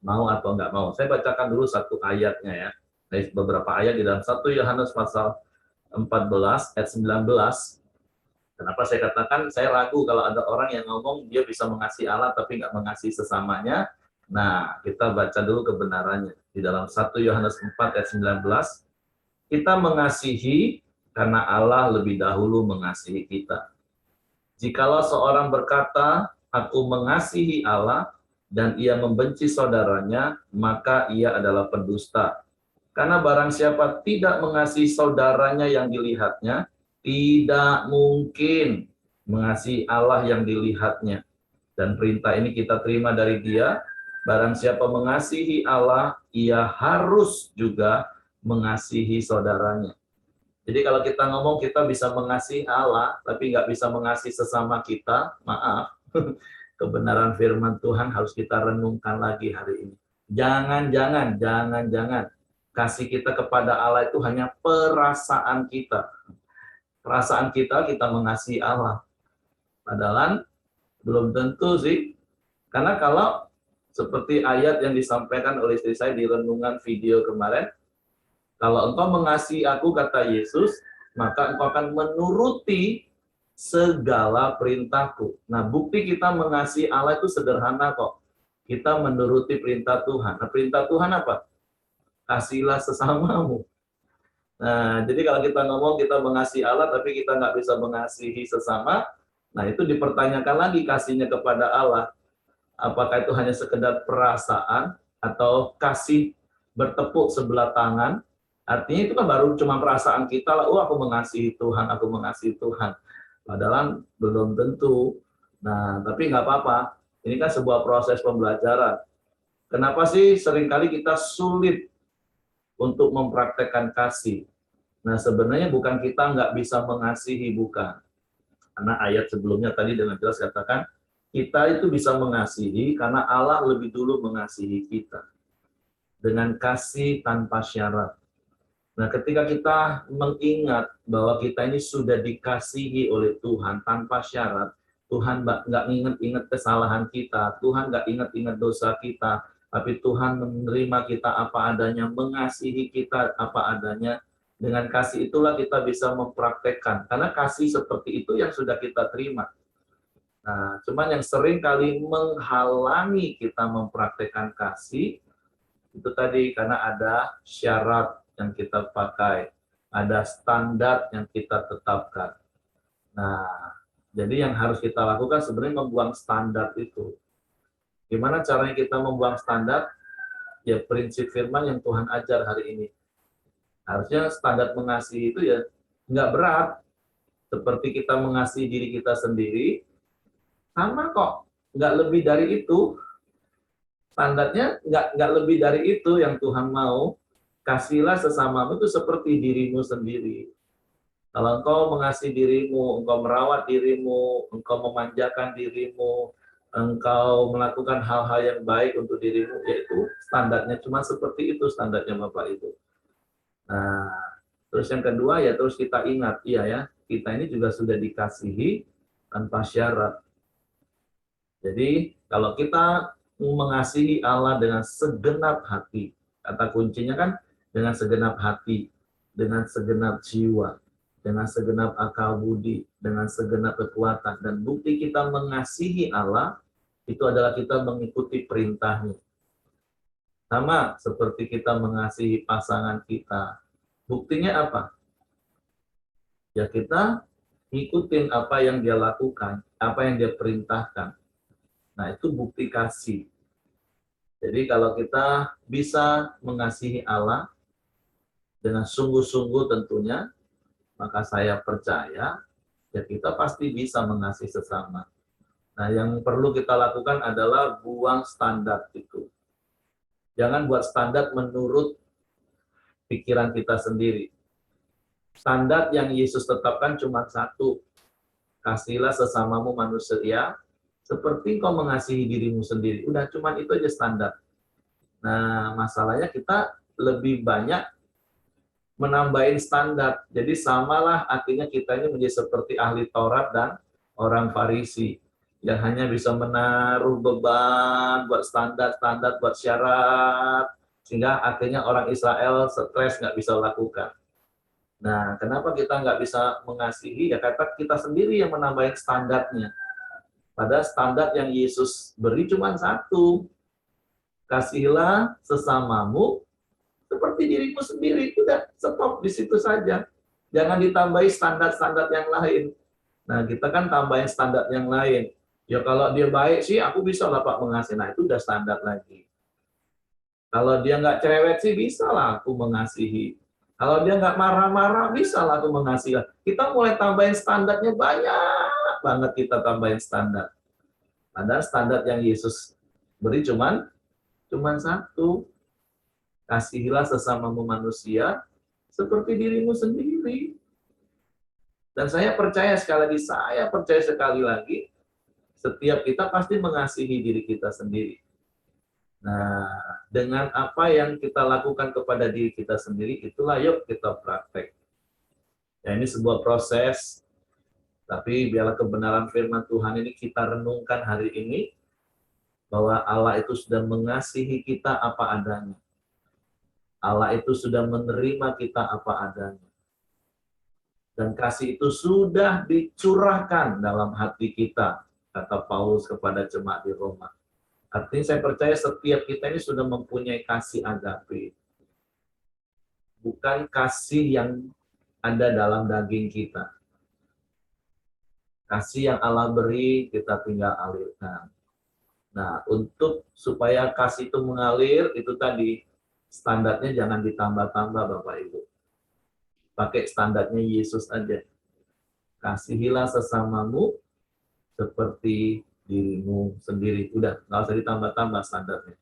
mau atau nggak mau. Saya bacakan dulu satu ayatnya ya. Dari beberapa ayat di dalam 1 Yohanes pasal 14 ayat 19. Kenapa saya katakan saya ragu kalau ada orang yang ngomong dia bisa mengasihi Allah tapi nggak mengasihi sesamanya. Nah, kita baca dulu kebenarannya. Di dalam 1 Yohanes 4 ayat 19, kita mengasihi karena Allah lebih dahulu mengasihi kita. Jikalau seorang berkata, aku mengasihi Allah, dan ia membenci saudaranya, maka ia adalah pendusta. Karena barang siapa tidak mengasihi saudaranya yang dilihatnya, tidak mungkin mengasihi Allah yang dilihatnya. Dan perintah ini kita terima dari Dia, barang siapa mengasihi Allah, ia harus juga mengasihi saudaranya. Jadi kalau kita ngomong kita bisa mengasihi Allah, tapi nggak bisa mengasihi sesama kita, maaf, kebenaran firman Tuhan harus kita renungkan lagi hari ini. Jangan-jangan kasih kita kepada Allah itu hanya perasaan kita. Perasaan kita mengasihi Allah. Padahal belum tentu sih. Karena kalau seperti ayat yang disampaikan oleh istri saya di renungan video kemarin, kalau engkau mengasihi aku, kata Yesus, maka engkau akan menuruti segala perintahku. Nah, bukti kita mengasihi Allah itu sederhana kok. Kita menuruti perintah Tuhan. Nah, perintah Tuhan apa? Kasihilah sesamamu. Nah, jadi kalau kita ngomong kita mengasihi Allah, tapi kita nggak bisa mengasihi sesama, nah itu dipertanyakan lagi kasihnya kepada Allah. Apakah itu hanya sekedar perasaan, atau kasih bertepuk sebelah tangan? Artinya itu kan baru cuma perasaan kita lah, oh aku mengasihi Tuhan, aku mengasihi Tuhan. Padahal belum tentu. Nah, tapi nggak apa-apa. Ini kan sebuah proses pembelajaran. Kenapa sih seringkali kita sulit untuk mempraktekkan kasih? Nah, sebenarnya bukan kita nggak bisa mengasihi, bukan. Karena ayat sebelumnya tadi dengan jelas katakan, kita itu bisa mengasihi karena Allah lebih dulu mengasihi kita. Dengan kasih tanpa syarat. Nah, ketika kita mengingat bahwa kita ini sudah dikasihi oleh Tuhan tanpa syarat, Tuhan nggak ingat-ingat kesalahan kita, Tuhan nggak ingat-ingat dosa kita, tapi Tuhan menerima kita apa adanya, mengasihi kita apa adanya. Dengan kasih itulah kita bisa mempraktekkan, karena kasih seperti itu yang sudah kita terima. Nah, cuman yang sering kali menghalangi kita mempraktekkan kasih, itu tadi karena ada syarat yang kita pakai, ada standar yang kita tetapkan. Nah, jadi yang harus kita lakukan sebenarnya membuang standar itu. Gimana caranya kita membuang standar? Ya prinsip firman yang Tuhan ajar hari ini. Harusnya standar mengasihi itu ya nggak berat. Seperti kita mengasihi diri kita sendiri, sama kok. Nggak lebih dari itu. Standarnya nggak lebih dari itu yang Tuhan mau. Kasihlah sesamamu itu seperti dirimu sendiri. Kalau engkau mengasihi dirimu, engkau merawat dirimu, engkau memanjakan dirimu, engkau melakukan hal-hal yang baik untuk dirimu, yaitu standarnya cuma seperti itu standarnya Bapak Ibu. Nah, terus yang kedua ya terus kita ingat, iya ya, kita ini juga sudah dikasihi tanpa syarat. Jadi kalau kita mengasihi Allah dengan segenap hati, kata kuncinya kan dengan segenap hati, dengan segenap jiwa, dengan segenap akal budi, dengan segenap kekuatan. Dan bukti kita mengasihi Allah, itu adalah kita mengikuti perintahnya. Sama seperti kita mengasihi pasangan kita. Buktinya apa? Ya kita ngikutin apa yang dia lakukan, apa yang dia perintahkan. Nah itu bukti kasih. Jadi kalau kita bisa mengasihi Allah dengan sungguh-sungguh tentunya, maka saya percaya ya kita pasti bisa mengasihi sesama. Nah, yang perlu kita lakukan adalah buang standar itu. Jangan buat standar menurut pikiran kita sendiri. Standar yang Yesus tetapkan cuma satu. Kasihilah sesamamu manusia seperti kau mengasihi dirimu sendiri. Udah cuma itu aja standar. Nah, masalahnya kita lebih banyak menambahin standar. Jadi samalah artinya kita ini menjadi seperti ahli Taurat dan orang Farisi yang hanya bisa menaruh beban buat standar-standar, buat syarat, sehingga akhirnya orang Israel stres nggak bisa lakukan. Nah, kenapa kita nggak bisa mengasihi? Ya kata kita sendiri yang menambahin standarnya. Padahal standar yang Yesus beri cuma satu. Kasihilah sesamamu seperti dirimu sendiri. Udah, stop di situ saja. Jangan ditambahi standar-standar yang lain. Nah, kita kan tambahin standar yang lain. Ya kalau dia baik sih, aku bisa lah Pak mengasihi. Nah, itu udah standar lagi. Kalau dia nggak cerewet sih, bisa lah aku mengasihi. Kalau dia nggak marah-marah, bisa lah aku mengasihi. Kita mulai tambahin standarnya banyak banget kita tambahin standar. Padahal standar yang Yesus beri cuman satu. Kasihilah sesamamu manusia seperti dirimu sendiri. Dan saya percaya sekali lagi, setiap kita pasti mengasihi diri kita sendiri. Nah, dengan apa yang kita lakukan kepada diri kita sendiri, itulah yuk kita praktek. Ya, ini sebuah proses, tapi biarlah kebenaran firman Tuhan ini kita renungkan hari ini, bahwa Allah itu sudah mengasihi kita apa adanya. Allah itu sudah menerima kita apa adanya. Dan kasih itu sudah dicurahkan dalam hati kita, kata Paulus kepada jemaat di Roma. Artinya saya percaya setiap kita ini sudah mempunyai kasih agape. Bukan kasih yang ada dalam daging kita. Kasih yang Allah beri, kita tinggal alirkan. Nah, untuk supaya kasih itu mengalir, itu tadi, standarnya jangan ditambah-tambah Bapak Ibu. Pakai standarnya Yesus aja. Kasihilah sesamamu seperti dirimu sendiri. Udah, nggak usah ditambah-tambah standarnya.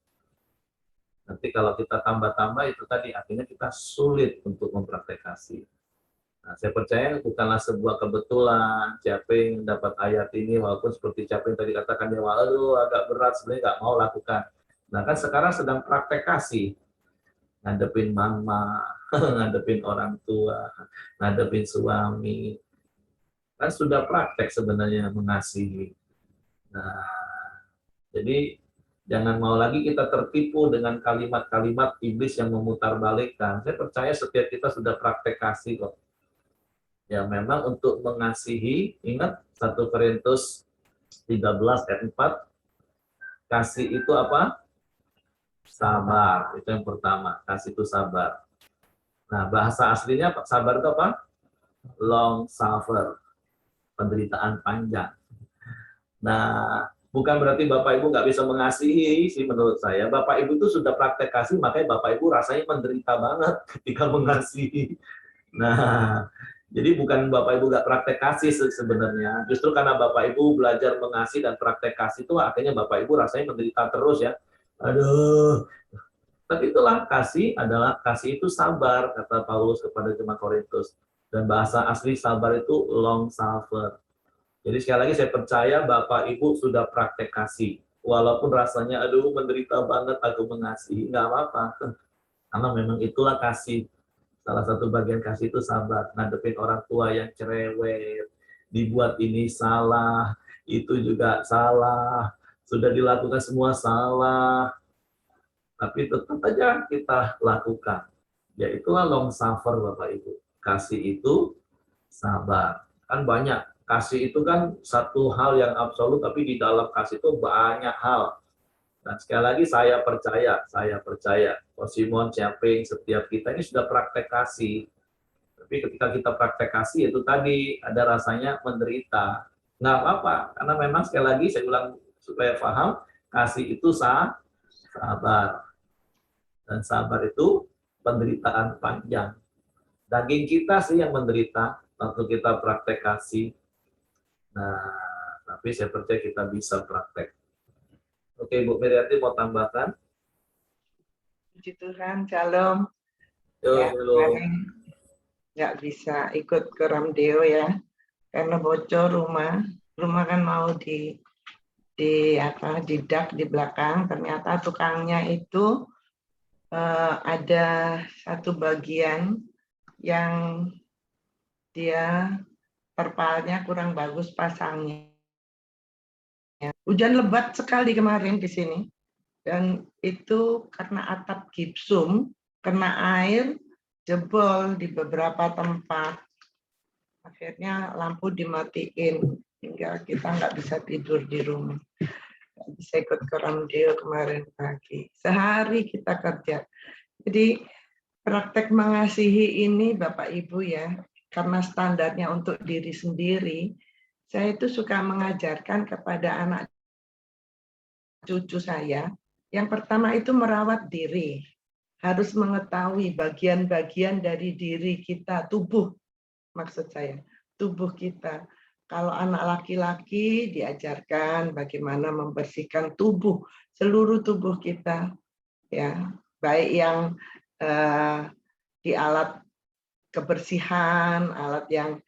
Nanti kalau kita tambah-tambah itu tadi akhirnya kita sulit untuk mempraktek kasih. Nah, saya percaya bukanlah sebuah kebetulan Caping dapat ayat ini, walaupun seperti Caping tadi katakan ya, waduh agak berat, sebenarnya nggak mau lakukan. Nah kan sekarang sedang praktek kasih, ngadepin mama, ngadepin orang tua, ngadepin suami, kan sudah praktek sebenarnya mengasihi. Nah, jadi jangan mau lagi kita tertipu dengan kalimat-kalimat iblis yang memutarbalikkan. Saya percaya setiap kita sudah praktek kasih kok. Ya memang untuk mengasihi, ingat 1 Korintus 13 ayat 4, kasih itu apa? Sabar, itu yang pertama. Kasih itu sabar. Nah, bahasa aslinya sabar itu apa? Long suffer, penderitaan panjang. Nah, bukan berarti Bapak Ibu nggak bisa mengasihi sih menurut saya. Bapak Ibu itu sudah praktek kasih, makanya Bapak Ibu rasanya menderita banget ketika mengasihi. Nah, jadi bukan Bapak Ibu nggak praktek kasih sebenarnya. Justru karena Bapak Ibu belajar mengasihi dan praktek kasih itu akhirnya Bapak Ibu rasanya menderita terus ya. Aduh. Tapi itulah kasih itu sabar, kata Paulus kepada jemaat Korintus. Dan bahasa asli sabar itu long suffer. Jadi sekali lagi saya percaya Bapak Ibu sudah praktek kasih. Walaupun rasanya aduh menderita banget aku mengasihi, nggak apa-apa. Karena memang itulah kasih. Salah satu bagian kasih itu sabar. Ngadepin orang tua yang cerewet, dibuat ini salah, itu juga salah, sudah dilakukan semua salah, tapi tetap aja kita lakukan. Ya itulah long suffer Bapak Ibu. Kasih itu sabar. Kan banyak. Kasih itu kan satu hal yang absolut, tapi di dalam kasih itu banyak hal. Dan sekali lagi saya percaya, Coach Simon, Caping, setiap kita ini sudah praktek kasih. Tapi ketika kita praktek kasih, itu tadi ada rasanya menderita. Nggak apa-apa, karena memang sekali lagi saya ulang supaya paham, kasih itu sabar. Dan sabar itu penderitaan panjang. Daging kita sih yang menderita waktu kita praktek kasih. Nah, tapi saya percaya kita bisa praktek. Oke, Bu Miriati mau tambahkan? Puji Tuhan, shalom. Yo, Kemarin nggak bisa ikut ke Ramdeo ya, karena bocor rumah kan mau didak di belakang. Ternyata tukangnya itu ada satu bagian yang dia terpalnya kurang bagus pasangnya. Hujan lebat sekali kemarin di sini. Dan itu karena atap gipsum, kena air, jebol di beberapa tempat. Akhirnya lampu dimatiin, hingga kita nggak bisa tidur di rumah. Nggak bisa ikut ke Ramdeo kemarin pagi. Sehari kita kerja. Jadi praktek mengasihi ini Bapak Ibu ya, karena standarnya untuk diri sendiri, saya itu suka mengajarkan kepada anak cucu saya. Yang pertama itu merawat diri. Harus mengetahui bagian-bagian dari diri kita, tubuh maksud saya, tubuh kita. Kalau anak laki-laki diajarkan bagaimana membersihkan tubuh, seluruh tubuh kita, ya, baik yang di alat kebersihan, alat yang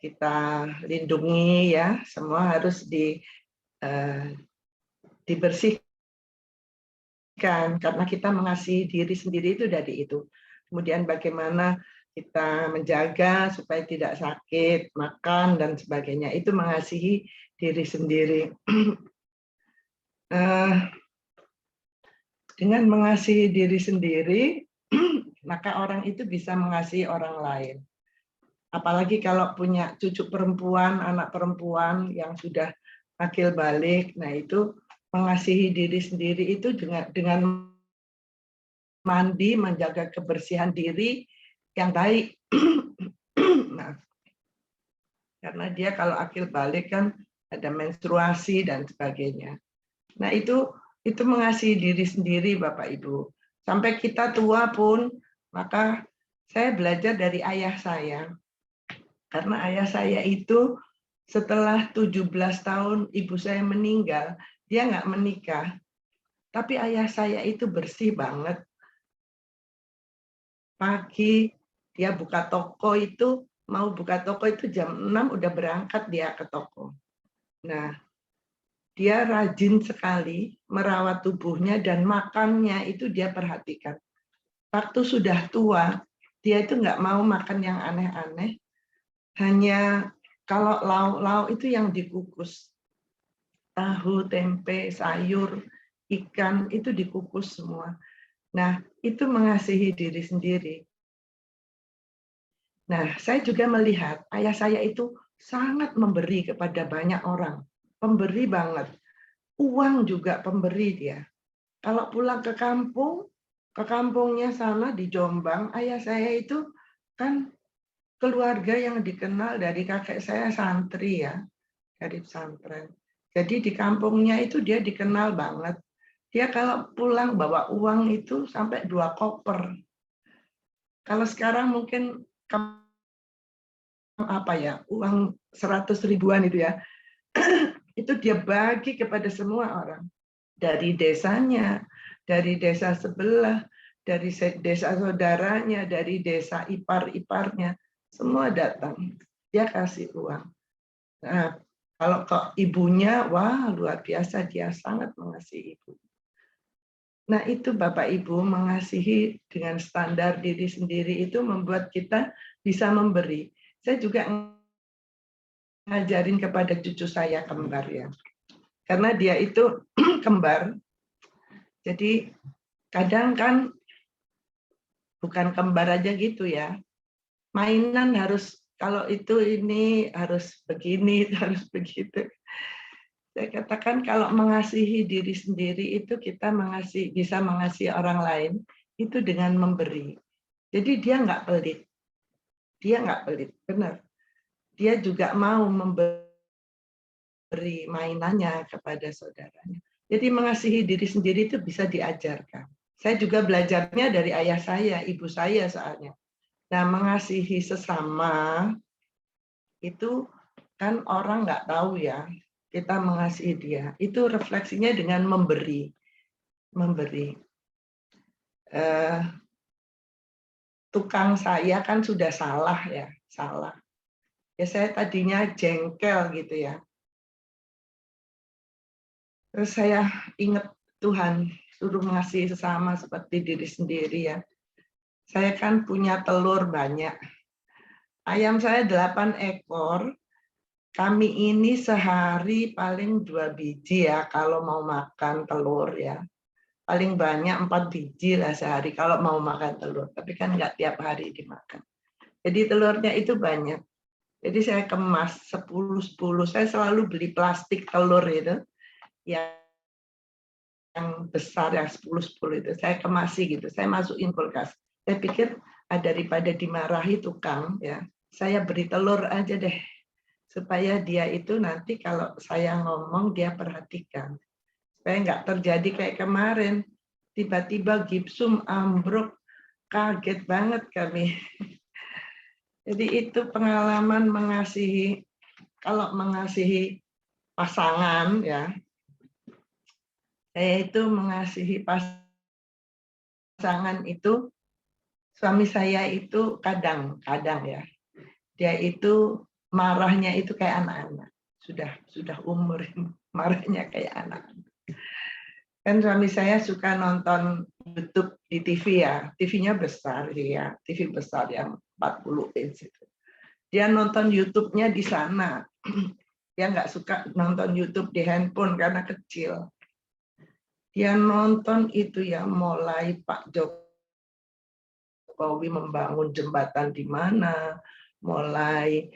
kita lindungi, ya, semua harus dibersihkan. Karena kita mengasihi diri sendiri itu dari itu. Kemudian bagaimana kita menjaga supaya tidak sakit, makan, dan sebagainya. Itu mengasihi diri sendiri. Dengan mengasihi diri sendiri, maka orang itu bisa mengasihi orang lain. Apalagi kalau punya cucu perempuan, anak perempuan yang sudah akil balik, nah itu mengasihi diri sendiri itu dengan mandi, menjaga kebersihan diri yang baik. Nah, karena dia kalau akil balik kan ada menstruasi dan sebagainya. Nah itu mengasihi diri sendiri Bapak Ibu. Sampai kita tua pun, maka saya belajar dari ayah saya. Karena ayah saya itu setelah 17 tahun ibu saya meninggal, dia nggak menikah. Tapi ayah saya itu bersih banget. Pagi dia buka toko itu, mau buka toko itu jam 6 udah berangkat dia ke toko. Nah, dia rajin sekali merawat tubuhnya dan makannya itu dia perhatikan. Waktu sudah tua, dia itu nggak mau makan yang aneh-aneh. Hanya kalau lauk-lauk itu yang dikukus. Tahu, tempe, sayur, ikan itu dikukus semua. Nah, itu mengasihi diri sendiri. Nah, saya juga melihat ayah saya itu sangat memberi kepada banyak orang. Pemberi banget. Uang juga pemberi dia. Kalau pulang ke kampung, ke kampungnya sana di Jombang, ayah saya itu kan keluarga yang dikenal dari kakek saya santri ya, dari pesantren. Jadi di kampungnya itu dia dikenal banget. Dia kalau pulang bawa uang itu sampai 2 koper. Kalau sekarang mungkin apa ya, uang 100 ribuan itu ya, itu dia bagi kepada semua orang. Dari desanya, dari desa sebelah, dari desa saudaranya, dari desa ipar-iparnya. Semua datang, dia kasih uang. Nah, kalau ke ibunya, wah luar biasa, dia sangat mengasihi ibu. Nah itu Bapak Ibu, mengasihi dengan standar diri sendiri itu membuat kita bisa memberi. Saya juga ngajarin kepada cucu saya kembar ya. Karena dia itu kembar, jadi kadang kan bukan kembar aja gitu ya. Mainan harus, kalau itu ini harus begini, harus begitu. Saya katakan kalau mengasihi diri sendiri itu kita bisa mengasihi orang lain itu dengan memberi. Jadi dia nggak pelit, benar. Dia juga mau memberi mainannya kepada saudaranya. Jadi mengasihi diri sendiri itu bisa diajarkan. Saya juga belajarnya dari ayah saya, ibu saya soalnya. Nah, mengasihi sesama itu kan orang nggak tahu ya, kita mengasihi dia. Itu refleksinya dengan memberi. Tukang saya kan sudah salah ya, salah. Ya saya tadinya jengkel gitu ya. Terus saya ingat Tuhan suruh mengasihi sesama seperti diri sendiri ya. Saya kan punya telur banyak. Ayam saya 8 ekor. Kami ini sehari paling 2 biji ya kalau mau makan telur ya. Paling banyak 4 biji lah sehari kalau mau makan telur. Tapi kan nggak tiap hari dimakan. Jadi telurnya itu banyak. Jadi saya kemas 10-10. Saya selalu beli plastik telur itu. Yang besar yang 10-10 itu. Saya kemasi gitu. Saya masukin kulkas. Saya pikir daripada dimarahi tukang ya, saya beri telur aja deh. Supaya dia itu nanti kalau saya ngomong dia perhatikan. Supaya nggak terjadi kayak kemarin. Tiba-tiba gipsum ambruk, kaget banget kami. Jadi itu pengalaman mengasihi, kalau mengasihi pasangan ya, saya itu mengasihi pasangan itu, suami saya itu kadang ya, dia itu marahnya itu kayak anak-anak, sudah umur marahnya kayak anak. Kan suami saya suka nonton YouTube di TV ya, TV-nya besar ya, TV besar yang 40 inch itu. Dia nonton YouTube-nya di sana. Dia nggak suka nonton YouTube di handphone karena kecil. Dia nonton itu ya, mulai Pak Jokowi membangun jembatan di mana, mulai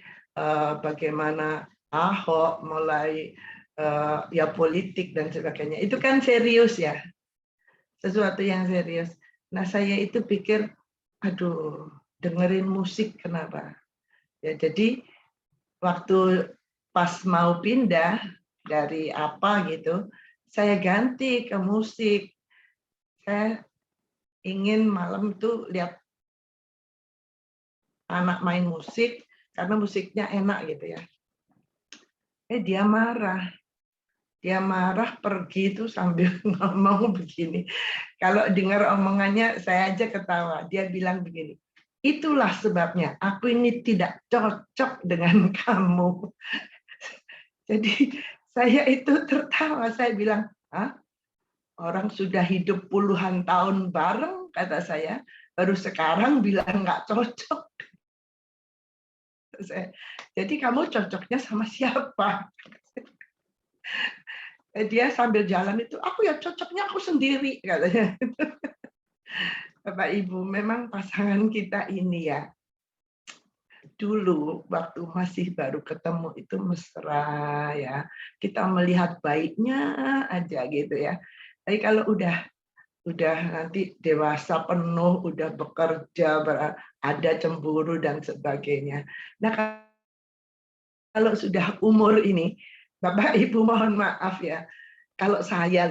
bagaimana Ahok, mulai ya politik dan sebagainya. Itu kan serius ya, sesuatu yang serius. Nah saya itu pikir, aduh, dengerin musik kenapa? Ya jadi waktu pas mau pindah dari apa gitu, saya ganti ke musik. Saya ingin malam itu lihat anak main musik karena musiknya enak gitu ya. Dia marah. Dia marah pergi itu sambil ngomong begini. Kalau dengar omongannya saya aja ketawa. Dia bilang begini, itulah sebabnya aku ini tidak cocok dengan kamu. Jadi saya itu tertawa. Saya bilang, hah? Orang sudah hidup puluhan tahun bareng, kata saya, baru sekarang bilang nggak cocok. Jadi kamu cocoknya sama siapa? Dia sambil jalan itu, aku ya cocoknya aku sendiri, katanya. Bapak Ibu, memang pasangan kita ini ya, dulu waktu masih baru ketemu itu mesra ya, kita melihat baiknya aja gitu ya. Tapi kalau udah nanti dewasa penuh, udah bekerja, ada cemburu dan sebagainya. Nah kalau sudah umur ini, Bapak Ibu mohon maaf ya, kalau saya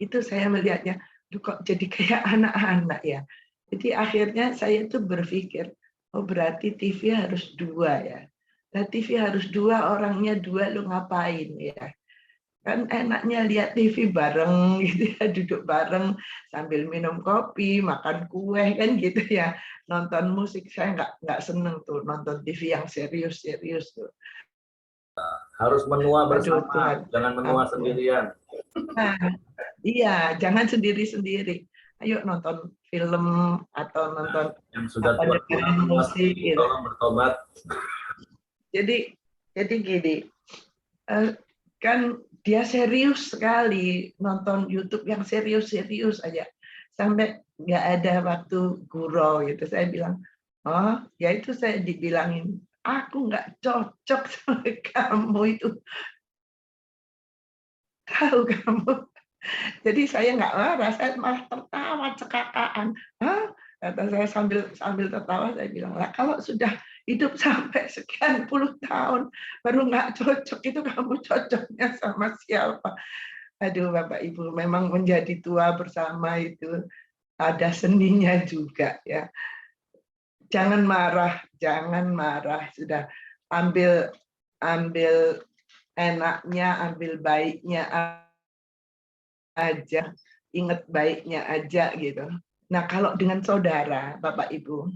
itu saya melihatnya, kok jadi kayak anak-anak ya. Jadi akhirnya saya itu berpikir, oh berarti TV harus 2 ya. Nah TV harus 2, orangnya 2, lu ngapain ya. kan enaknya lihat TV bareng gitu ya, duduk bareng sambil minum kopi, makan kue kan gitu ya. Nonton musik saya nggak seneng tuh nonton TV yang serius-serius tuh. Harus menua Aduh bersama, Tuhan. jangan menua sendirian. Nah, iya, jangan sendiri-sendiri. Ayo nonton film atau nonton Yang sudah apa tua-tua dengerin musik gitu. tolong bertobat. Jadi gini, kan dia serius sekali nonton YouTube yang serius-serius aja sampai nggak ada waktu gurau gitu. Saya bilang, oh ya itu saya dibilangin, aku nggak cocok sama kamu itu, tahu kamu. Jadi saya nggak marah, saya malah tertawa cekakaan. Hah? Kata saya sambil tertawa, saya bilang, lah kalau sudah hidup sampai sekian puluh tahun baru nggak cocok, itu kamu cocoknya sama siapa? Aduh Bapak Ibu, memang menjadi tua bersama itu ada seninya juga ya. Jangan marah, sudah ambil enaknya, ambil baiknya aja, ingat baiknya aja gitu. Nah, kalau dengan saudara, Bapak Ibu,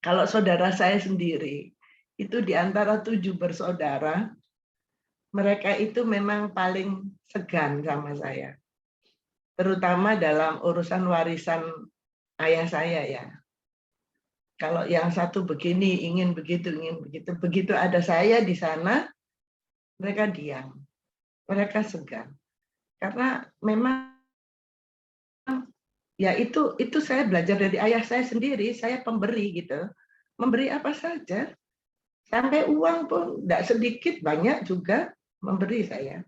kalau saudara saya sendiri, itu di antara 7 bersaudara, mereka itu memang paling segan sama saya. Terutama dalam urusan warisan ayah saya ya. Kalau yang satu begini, ingin begitu. Begitu ada saya di sana, mereka diam. Mereka segan. Karena memang ya itu saya belajar dari ayah saya sendiri, saya pemberi gitu. Memberi apa saja. Sampai uang pun tidak sedikit, banyak juga memberi saya.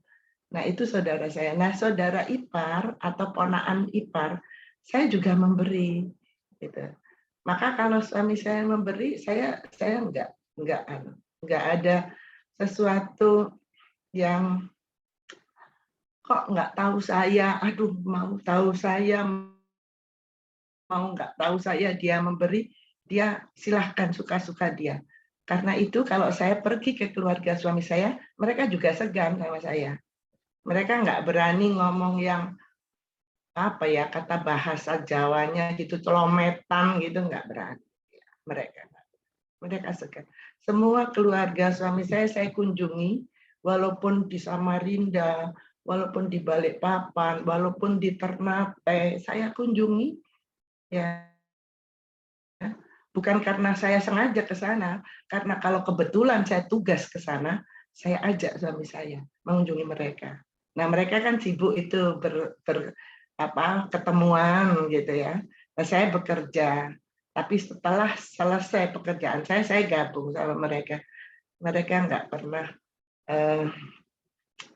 Nah, itu saudara saya. Nah, saudara ipar atau ponaan ipar, saya juga memberi gitu. Maka kalau suami saya memberi, saya enggak ada sesuatu yang kok nggak tahu saya, aduh mau tahu saya, mau nggak tahu saya, dia memberi, dia silahkan suka-suka dia. Karena itu kalau saya pergi ke keluarga suami saya, mereka juga segan sama saya. Mereka nggak berani ngomong yang apa ya, kata bahasa Jawanya gitu, celometan gitu, nggak berani. Mereka segan. Semua keluarga suami saya kunjungi, walaupun di Samarinda, walaupun di Balikpapan, walaupun di Ternate, saya kunjungi ya. Bukan karena saya sengaja ke sana, karena kalau kebetulan saya tugas ke sana, saya ajak suami saya mengunjungi mereka. Nah, mereka kan sibuk itu ketemuan gitu ya. Nah, saya bekerja, tapi setelah selesai pekerjaan saya gabung sama mereka. Mereka nggak pernah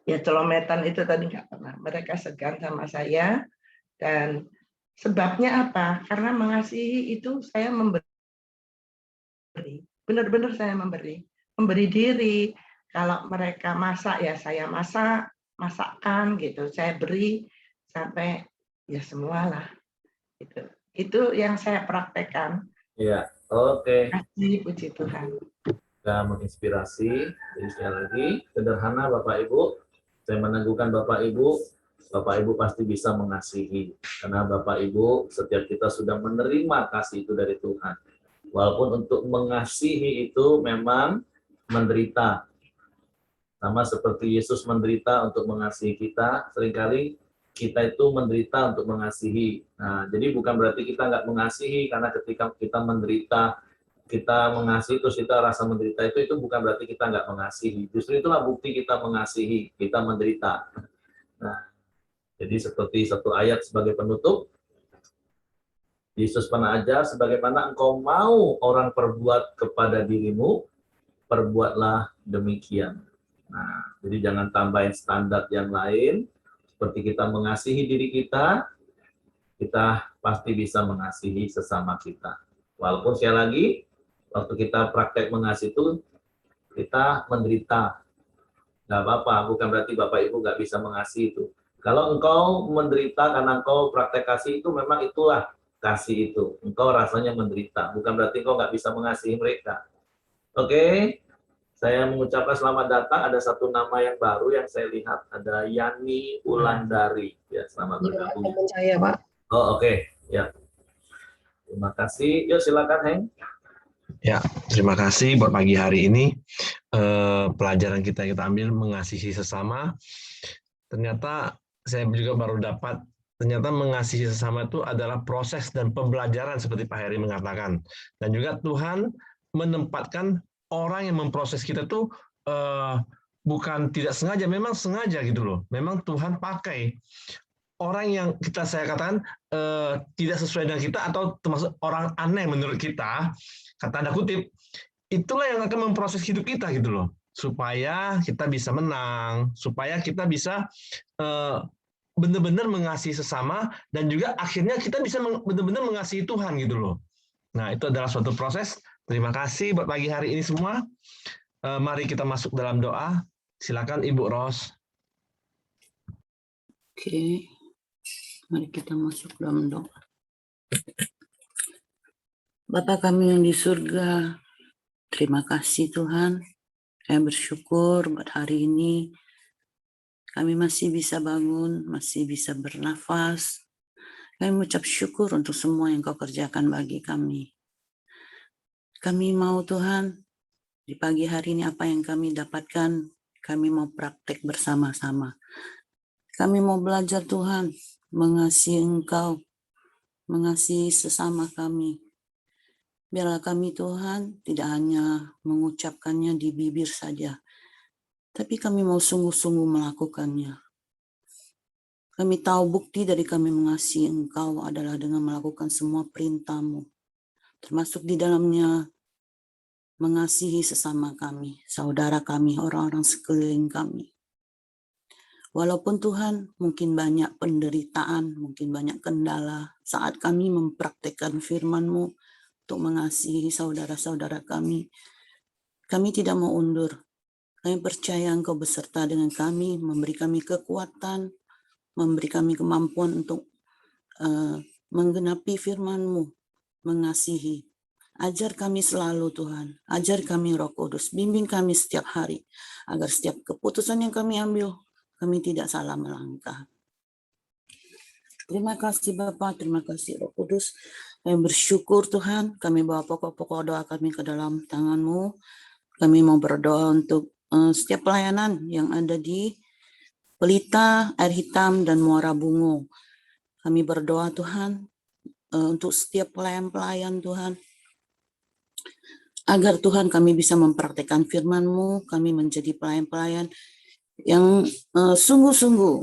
ya celometan itu tadi nggak pernah. Mereka segan sama saya, dan sebabnya apa? Karena mengasihi itu saya memberi. Benar-benar saya memberi diri. Kalau mereka masak ya saya masakkan gitu, saya beri sampai ya semualah. Itu yang saya praktekkan. Iya, oke. Puji Tuhan. Sudah menginspirasi. Jadi sekali lagi, sederhana Bapak Ibu, saya meneguhkan Bapak Ibu pasti bisa mengasihi. Karena Bapak Ibu, setiap kita sudah menerima kasih itu dari Tuhan. Walaupun untuk mengasihi itu memang menderita. Sama seperti Yesus menderita untuk mengasihi kita, seringkali kita itu menderita untuk mengasihi. Nah, jadi bukan berarti kita nggak mengasihi, karena ketika kita menderita, kita mengasihi, terus kita rasa menderita itu bukan berarti kita nggak mengasihi. Justru itulah bukti kita mengasihi, kita menderita. Nah, jadi seperti satu ayat sebagai penutup, Yesus pernah ajar, sebagaimana engkau mau orang perbuat kepada dirimu, perbuatlah demikian. Nah, jadi jangan tambahin standar yang lain. Seperti kita mengasihi diri kita pasti bisa mengasihi sesama kita. Walaupun sekali lagi, waktu kita praktek mengasihi itu, kita menderita. Nggak apa-apa, bukan berarti Bapak Ibu nggak bisa mengasihi itu. Kalau engkau menderita karena engkau praktek kasih itu, memang itulah kasih itu. Engkau rasanya menderita, bukan berarti engkau nggak bisa mengasihi mereka. Oke? Saya mengucapkan selamat datang. Ada satu nama yang baru yang saya lihat, ada Yani Ulandari. Ya, selamat bergabung. Teman saya, Pak. Oh, oke. Ya. Terima kasih. Yuk, silakan, Heng. Ya, terima kasih buat pagi hari ini. Pelajaran kita ambil mengasihi sesama. Ternyata saya juga baru dapat, ternyata mengasihi sesama itu adalah proses dan pembelajaran seperti Pak Heri mengatakan. Dan juga Tuhan menempatkan orang yang memproses kita tuh bukan tidak sengaja, memang sengaja gitu loh. Memang Tuhan pakai orang yang saya katakan tidak sesuai dengan kita atau termasuk orang aneh menurut kita, kata tanda kutip, itulah yang akan memproses hidup kita gitu loh. Supaya kita bisa menang, supaya kita bisa benar-benar mengasihi sesama, dan juga akhirnya kita bisa benar-benar mengasihi Tuhan gitu loh. Nah, itu adalah suatu proses. Terima kasih buat pagi hari ini semua. Mari kita masuk dalam doa. Silakan Ibu Ros. Oke, mari kita masuk dalam doa. Bapa kami yang di surga, terima kasih Tuhan. Kami bersyukur buat hari ini. Kami masih bisa bangun, masih bisa bernafas. Kami mengucap syukur untuk semua yang Kau kerjakan bagi kami. Kami mau Tuhan, di pagi hari ini apa yang kami dapatkan, kami mau praktek bersama-sama. Kami mau belajar Tuhan, mengasihi Engkau, mengasihi sesama kami. Biarlah kami Tuhan tidak hanya mengucapkannya di bibir saja, tapi kami mau sungguh-sungguh melakukannya. Kami tahu bukti dari kami mengasihi Engkau adalah dengan melakukan semua perintah-Mu, termasuk di dalamnya mengasihi sesama kami, saudara kami, orang-orang sekeliling kami. Walaupun Tuhan mungkin banyak penderitaan, mungkin banyak kendala saat kami mempraktekkan firman-Mu untuk mengasihi saudara-saudara kami tidak mau undur. Kami percaya Engkau beserta dengan kami, memberi kami kekuatan, memberi kami kemampuan untuk menggenapi firman-Mu, mengasihi. Ajar kami selalu Tuhan, ajar kami Roh Kudus, bimbing kami setiap hari, agar setiap keputusan yang kami ambil, kami tidak salah melangkah. Terima kasih Bapa, terima kasih Roh Kudus. Kami bersyukur Tuhan, kami bawa pokok-pokok doa kami ke dalam tangan-Mu. Kami mau berdoa untuk setiap pelayanan yang ada di Pelita, Air Hitam, dan Muara Bungo. Kami berdoa Tuhan, untuk setiap pelayan-pelayan Tuhan, agar Tuhan kami bisa mempraktikkan firman-Mu, kami menjadi pelayan-pelayan yang sungguh-sungguh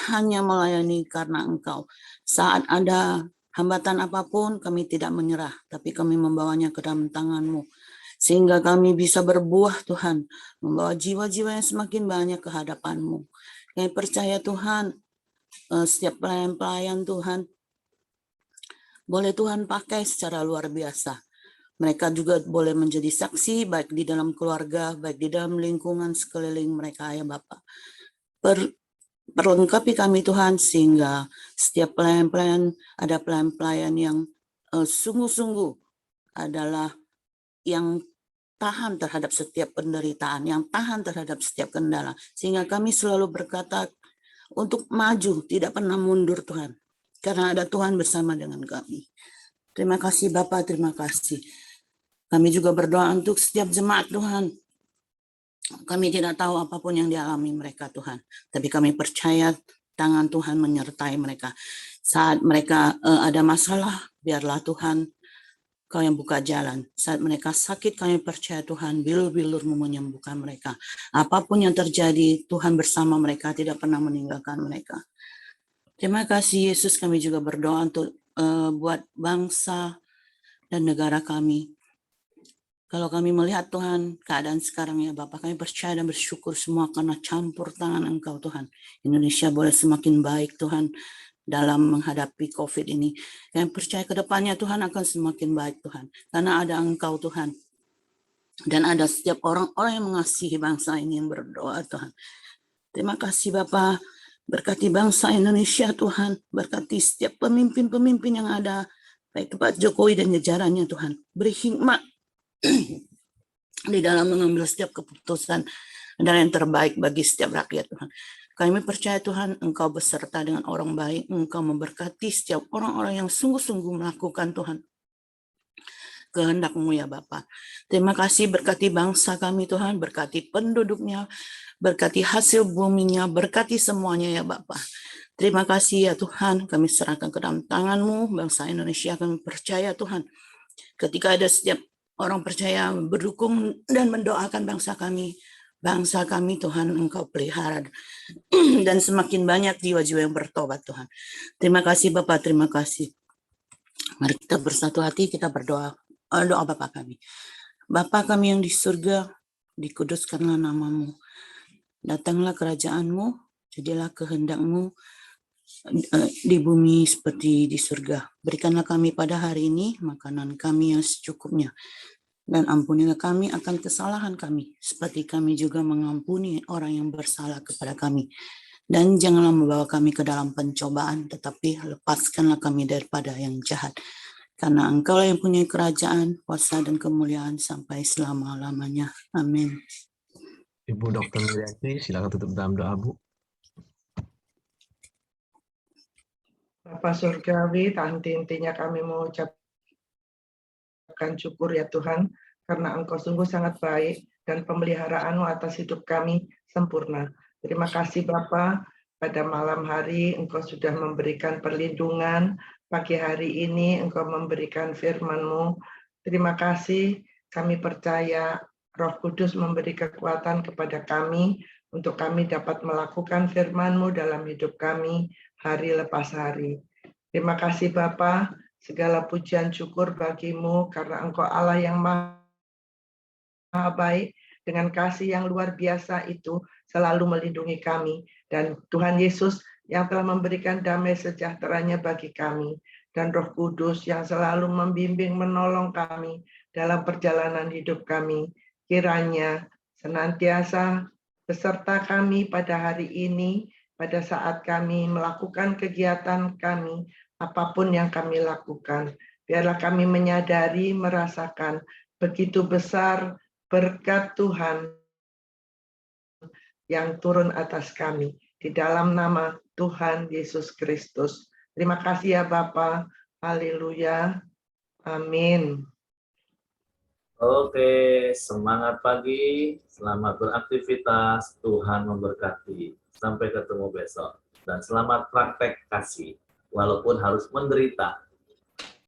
hanya melayani karena Engkau. Saat ada hambatan apapun, kami tidak menyerah, tapi kami membawanya ke dalam tangan-Mu, sehingga kami bisa berbuah Tuhan, membawa jiwa-jiwa yang semakin banyak ke hadapan-Mu. Kami percaya Tuhan, setiap pelayan-pelayan Tuhan, boleh Tuhan pakai secara luar biasa. Mereka juga boleh menjadi saksi baik di dalam keluarga, baik di dalam lingkungan sekeliling mereka ya Bapak. Perlengkapi kami Tuhan, sehingga setiap pelayan-pelayan, ada pelayan-pelayan yang sungguh-sungguh adalah yang tahan terhadap setiap penderitaan, yang tahan terhadap setiap kendala. Sehingga kami selalu berkata untuk maju, tidak pernah mundur Tuhan. Karena ada Tuhan bersama dengan kami. Terima kasih Bapak, terima kasih. Kami juga berdoa untuk setiap jemaat Tuhan. Kami tidak tahu apapun yang dialami mereka Tuhan, tapi kami percaya tangan Tuhan menyertai mereka. Saat mereka ada masalah, biarlah Tuhan Kau yang buka jalan. Saat mereka sakit, kami percaya Tuhan bilur-bilur-Mu menyembuhkan mereka. Apapun yang terjadi, Tuhan bersama mereka, tidak pernah meninggalkan mereka. Terima kasih Yesus. Kami juga berdoa untuk buat bangsa dan negara kami. Kalau kami melihat Tuhan keadaan sekarang ya Bapak, kami percaya dan bersyukur semua karena campur tangan Engkau Tuhan. Indonesia boleh semakin baik Tuhan dalam menghadapi COVID ini. Kami percaya ke depannya Tuhan akan semakin baik Tuhan. Karena ada Engkau Tuhan. Dan ada setiap orang-orang yang mengasihi bangsa ini yang berdoa Tuhan. Terima kasih Bapak. Berkati bangsa Indonesia Tuhan. Berkati setiap pemimpin-pemimpin yang ada. Baik Pak Jokowi dan jajarannya Tuhan. Beri hikmat di dalam mengambil setiap keputusan dan yang terbaik bagi setiap rakyat Tuhan. Kami percaya Tuhan, Engkau beserta dengan orang baik, Engkau memberkati setiap orang-orang yang sungguh-sungguh melakukan Tuhan kehendak-Mu ya Bapa. Terima kasih, berkati bangsa kami Tuhan, berkati penduduknya, berkati hasil buminya, berkati semuanya ya Bapa. Terima kasih ya Tuhan, kami serahkan ke dalam tangan-Mu, bangsa Indonesia kami percaya Tuhan. Ketika ada setiap orang percaya berdukung dan mendoakan bangsa kami Tuhan, Engkau pelihara dan semakin banyak jiwa-jiwa yang bertobat Tuhan. Terima kasih Bapak, terima kasih. Mari kita bersatu hati, kita berdoa. Doa Bapa kami. Bapa kami yang di surga, dikuduskanlah nama-Mu. Datanglah kerajaan-Mu, jadilah kehendak-Mu di bumi seperti di surga. Berikanlah kami pada hari ini makanan kami yang secukupnya. Dan ampunilah kami akan kesalahan kami, seperti kami juga mengampuni orang yang bersalah kepada kami. Dan janganlah membawa kami ke dalam pencobaan, tetapi lepaskanlah kami daripada yang jahat. Karena Engkau yang punya kerajaan, kuasa, dan kemuliaan sampai selama-lamanya. Amin. Ibu Dr. Muriati, silakan tutup dalam doa, Bu. Bapa Surgawi, henti-hentinya kami mengucapkan syukur ya Tuhan, karena Engkau sungguh sangat baik dan pemeliharaan-Mu atas hidup kami sempurna. Terima kasih Bapa, pada malam hari Engkau sudah memberikan perlindungan, pagi hari ini Engkau memberikan firman-Mu. Terima kasih, kami percaya Roh Kudus memberi kekuatan kepada kami untuk kami dapat melakukan firman-Mu dalam hidup kami hari lepas hari. Terima kasih Bapa, segala pujian syukur bagi-Mu karena Engkau Allah yang maha baik, dengan kasih yang luar biasa itu selalu melindungi kami. Dan Tuhan Yesus yang telah memberikan damai sejahteranya bagi kami. Dan Roh Kudus yang selalu membimbing, menolong kami dalam perjalanan hidup kami. Kiranya senantiasa beserta kami pada hari ini, pada saat kami melakukan kegiatan kami, apapun yang kami lakukan. Biarlah kami menyadari, merasakan begitu besar berkat Tuhan yang turun atas kami. Di dalam nama Tuhan Yesus Kristus. Terima kasih ya Bapa. Haleluya. Amin. Oke, semangat pagi, selamat beraktivitas, Tuhan memberkati. Sampai ketemu besok. Dan selamat praktek kasih, walaupun harus menderita.